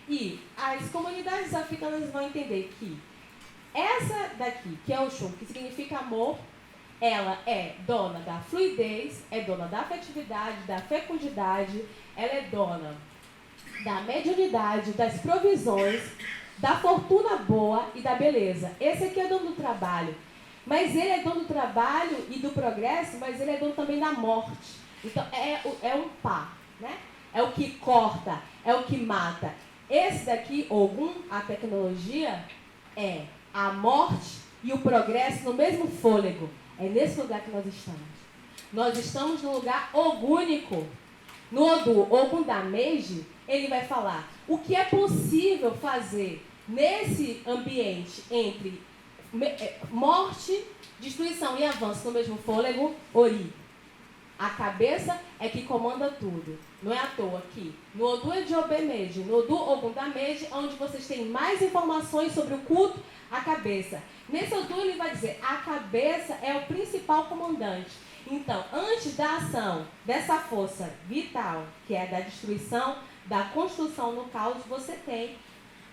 E as comunidades africanas vão entender que essa daqui, que é Oxum, que significa amor, ela é dona da fluidez, é dona da afetividade, da fecundidade, ela é dona da mediunidade, das provisões, da fortuna boa e da beleza. Esse aqui é dono do trabalho. Mas ele é dono do trabalho e do progresso, mas ele é dono também da morte. Então, é um pá, né? É o que corta, é o que mata. Esse daqui, Ogum, a tecnologia, é a morte e o progresso no mesmo fôlego. É nesse lugar que nós estamos. Nós estamos no lugar ogúnico. No Odu, Ogum da Meiji, ele vai falar o que é possível fazer nesse ambiente entre morte, destruição e avanço no mesmo fôlego, Ori. A cabeça é que comanda tudo. Não é à toa que no Odu é de Obemeji, no Odu Ogum da Meiji, onde vocês têm mais informações sobre o culto, a cabeça. Nesse Odu ele vai dizer, a cabeça é o principal comandante. Então, antes da ação dessa força vital, que é da destruição, da construção no caos, você tem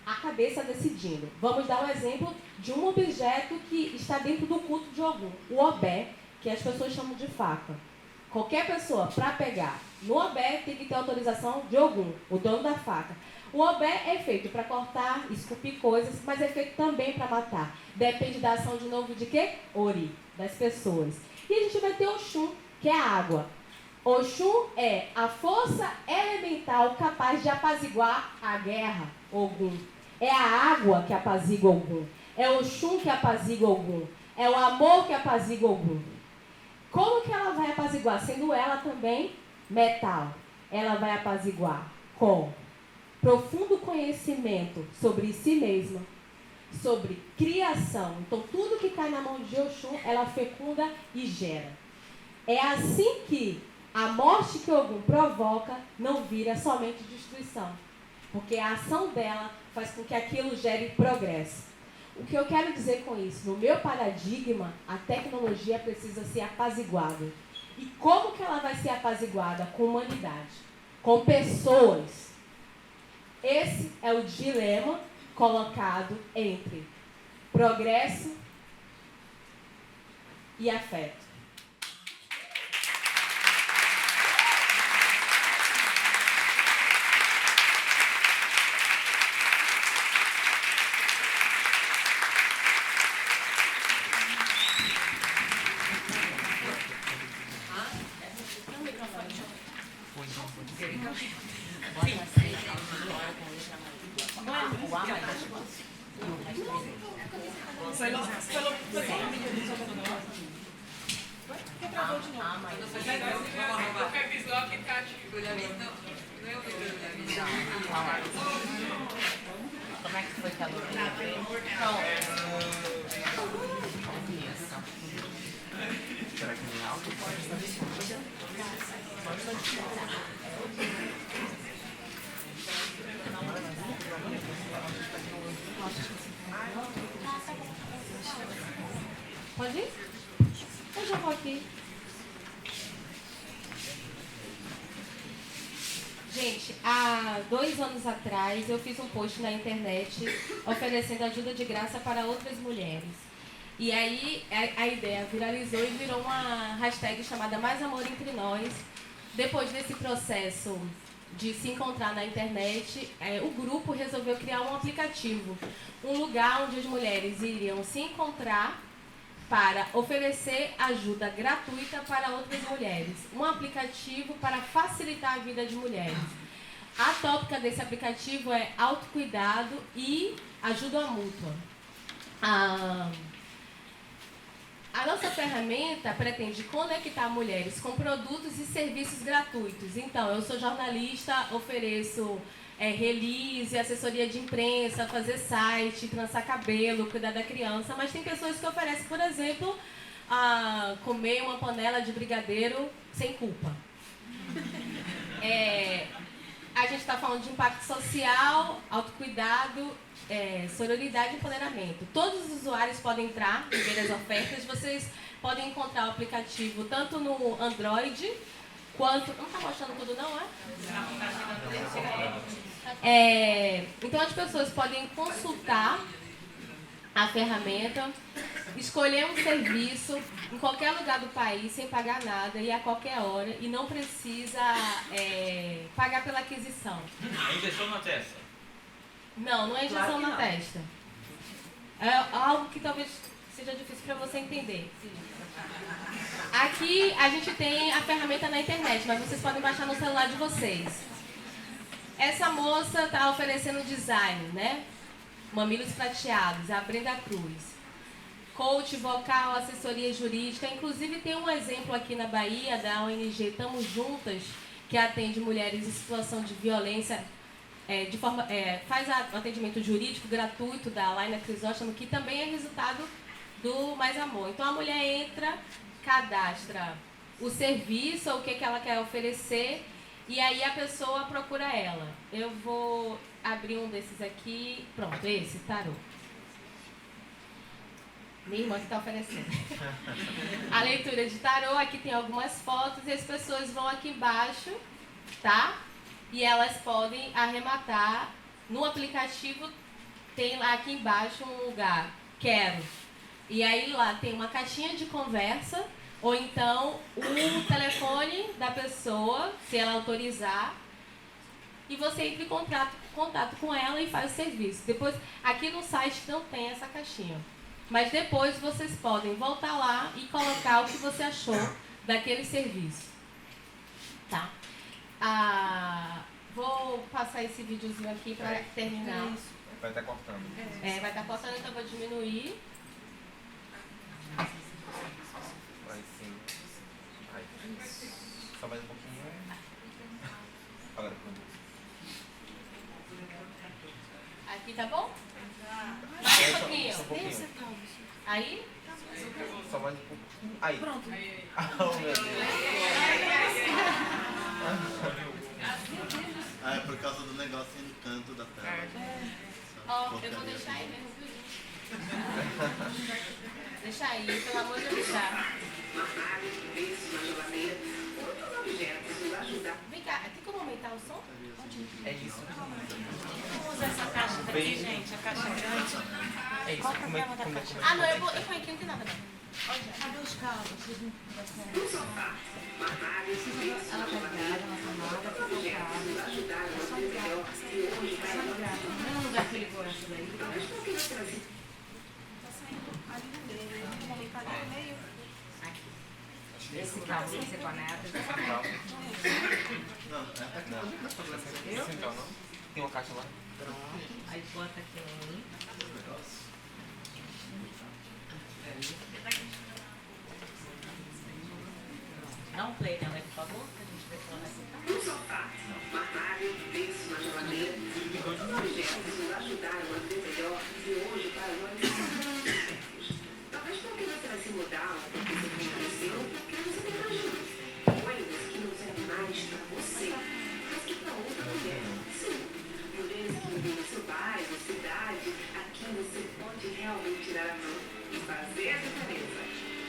a cabeça decidindo. Vamos dar um exemplo de um objeto que está dentro do culto de Ogum, o obé, que as pessoas chamam de faca. Qualquer pessoa, para pegar no obé, tem que ter autorização de Ogum, o dono da faca. O obé é feito para cortar, esculpir coisas, mas é feito também para matar. Depende da ação, de novo, de quê? Ori, das pessoas. E a gente vai ter Oxum, que é a água. Oxum é a força elemental capaz de apaziguar a guerra, Ogum. É a água que apazigua Ogum. É Oxum que apazigua Ogum. É o amor que apazigua Ogum. Como que ela vai apaziguar? Sendo ela também metal. Ela vai apaziguar com profundo conhecimento sobre si mesma, sobre criação. Então, tudo que cai na mão de Oxum, ela fecunda e gera. É assim que a morte que Ogum provoca não vira somente destruição. Porque a ação dela faz com que aquilo gere progresso. O que eu quero dizer com isso? No meu paradigma, a tecnologia precisa ser apaziguada. E como que ela vai ser apaziguada? Com humanidade, com pessoas. Esse é o dilema colocado entre progresso e afeto. Como é que foi que ela será que não é alto? Pode ir? Eu já vou aqui. Gente, há 2 anos atrás eu fiz um post na internet oferecendo ajuda de graça para outras mulheres. E aí a ideia viralizou e virou uma hashtag chamada Mais Amor Entre Nós. Depois desse processo de se encontrar na internet, o grupo resolveu criar um aplicativo. Um lugar onde as mulheres iriam se encontrar para oferecer ajuda gratuita para outras mulheres. Um aplicativo para facilitar a vida de mulheres. A tópica desse aplicativo é autocuidado e ajuda mútua. A nossa ferramenta pretende conectar mulheres com produtos e serviços gratuitos. Então, eu sou jornalista, ofereço release, assessoria de imprensa, fazer site, trançar cabelo, cuidar da criança, mas tem pessoas que oferecem, por exemplo, comer uma panela de brigadeiro sem culpa. A gente está falando de impacto social, autocuidado, sororidade e empoderamento. Todos os usuários podem entrar e ver as ofertas. Vocês podem encontrar o aplicativo tanto no Android quanto... Não está mostrando tudo não, então as pessoas podem consultar a ferramenta, escolher um serviço em qualquer lugar do país sem pagar nada e a qualquer hora, e não precisa pagar pela aquisição. É injeção na testa? Não é injeção na testa. É algo que talvez seja difícil para você entender. Aqui a gente tem a ferramenta na internet, mas vocês podem baixar no celular de vocês. Essa moça está oferecendo design, né? Mamilos prateados, a Brenda Cruz. Coach vocal, assessoria jurídica. Inclusive tem um exemplo aqui na Bahia da ONG Tamo Juntas, que atende mulheres em situação de violência, faz atendimento jurídico gratuito da Laina Crisóstomo, que também é resultado do Mais Amor. Então a mulher entra, cadastra o serviço, o que ela quer oferecer, e aí a pessoa procura ela. Eu vou abrir um desses aqui. Pronto, esse, tarô. Minha irmã que está oferecendo. A leitura de tarô, aqui tem algumas fotos e as pessoas vão aqui embaixo, tá? E elas podem arrematar. No aplicativo tem lá aqui embaixo um lugar, quero. E aí lá tem uma caixinha de conversa, ou então o telefone da pessoa, se ela autorizar, e você entra em contato com ela e faz o serviço. Depois, aqui no site não tem essa caixinha. Mas depois vocês podem voltar lá e colocar o que você achou daquele serviço. Tá? Vou passar esse videozinho aqui para terminar. Vai estar cortando. Vai estar cortando, então eu vou diminuir. Vai sim. Só mais um pouquinho. Agora. Aqui tá bom? Mais um Só um pouquinho. pouquinho. Aí? Só mais um pouquinho. Aí. Pronto. Oh, meu Deus. Ah, é por causa do negócio no canto da tela. Ó, eu vou deixar aí mesmo, viu, gente? Deixa aí, pelo amor de Deus. Vem cá, tem como aumentar o som? É isso. Vamos usar essa caixa daqui, gente, a caixa grande. É isso. Qual o problema da caixa? Ah, não, eu ponho aqui, não tem nada não. Cadê os cabos? Vocês não ela tá ligada na tomada, tá ligada. É só ligada. Não é um lugar perigoso essa daí. Esse cabo que você conecta. Não, então, não? Tem uma caixa lá? Aí bota aqui um. Dá um play nela aí, por favor, pra gente ver se ela vai ficar. No sofá, no armário, berço, na geladeira, os objetos nos ajudaram a ver melhor e hoje para nós são perfeitos. Talvez porque você vai se mudar, ou porque você tem cresceu, porque você tem imagina. Coisas que não servem mais para você, mas que para outra mulher, sim. Mulheres que vivem no seu bairro, cidade, aqui você pode realmente tirar a mão e fazer a diferença.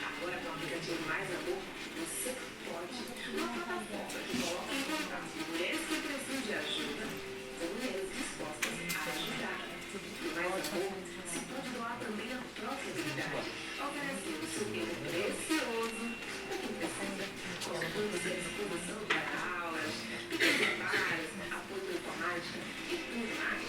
Agora com o aplicativo Mais Amor, você pode. Uma plataforma que coloca em contato mulheres que precisam de ajuda com mulheres dispostas a ajudar. No Mais Amor, você pode doar também a própria atividade, oferecendo seu tempo precioso para quem precisa, colocando à disposição para aulas, trabalhos, apoio de informática e tudo mais.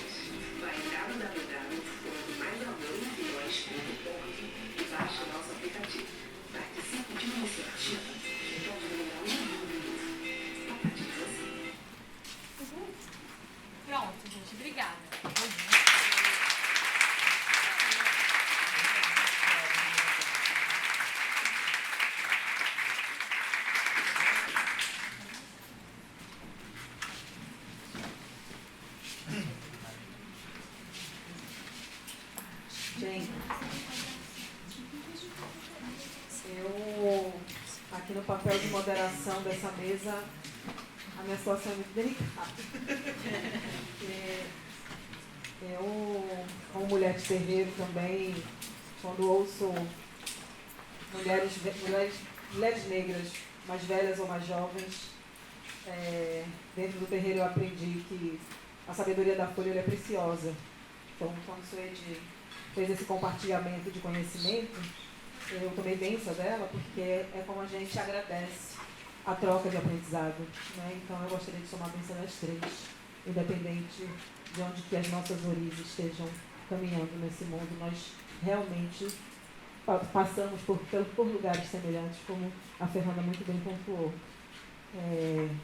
Vai www.maisamor.com e baixe o nosso aplicativo. Participe de uma iniciativa que pode melhorar o mundo. A partir de você. Pronto, gente, obrigada. Gente, eu, aqui no papel de moderação dessa mesa, a minha situação é muito delicada. Porque eu, como mulher de terreiro também, quando ouço mulheres negras, mais velhas ou mais jovens, dentro do terreiro eu aprendi que a sabedoria da folha ela é preciosa. Então, quando o Suede fez esse compartilhamento de conhecimento, eu tomei bênção dela, porque é como a gente agradece a troca de aprendizado, né? Então, eu gostaria de tomar bênção das três, independente de onde que as nossas origens estejam caminhando nesse mundo. Nós realmente passamos por lugares semelhantes, como a Fernanda muito bem pontuou.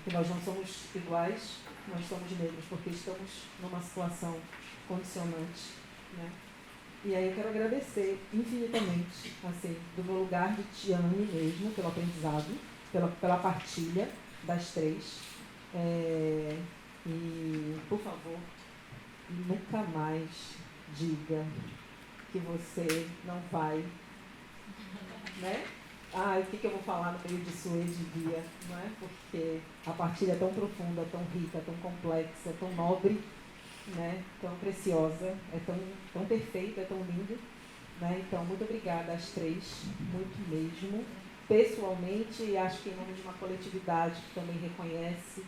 Que nós não somos iguais, nós somos negros, porque estamos numa situação condicionante, né? E aí eu quero agradecer infinitamente, assim, do meu lugar de Tiane mesmo, pelo aprendizado, pela partilha das três. E, por favor, nunca mais diga que você não vai, né? O que eu vou falar no meio de Suede e Bia, não é? Porque a partilha é tão profunda, tão rica, tão complexa, tão nobre, né? Tão preciosa, é tão perfeita, é tão linda, né? Então, muito obrigada às três, muito mesmo, pessoalmente, e acho que em nome de uma coletividade que também reconhece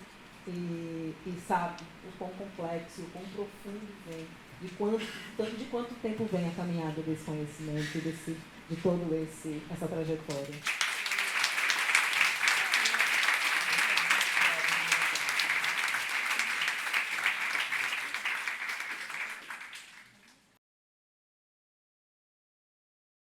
e sabe o quão complexo, o quão profundo vem, de quanto tempo vem a caminhada desse conhecimento, de toda essa trajetória.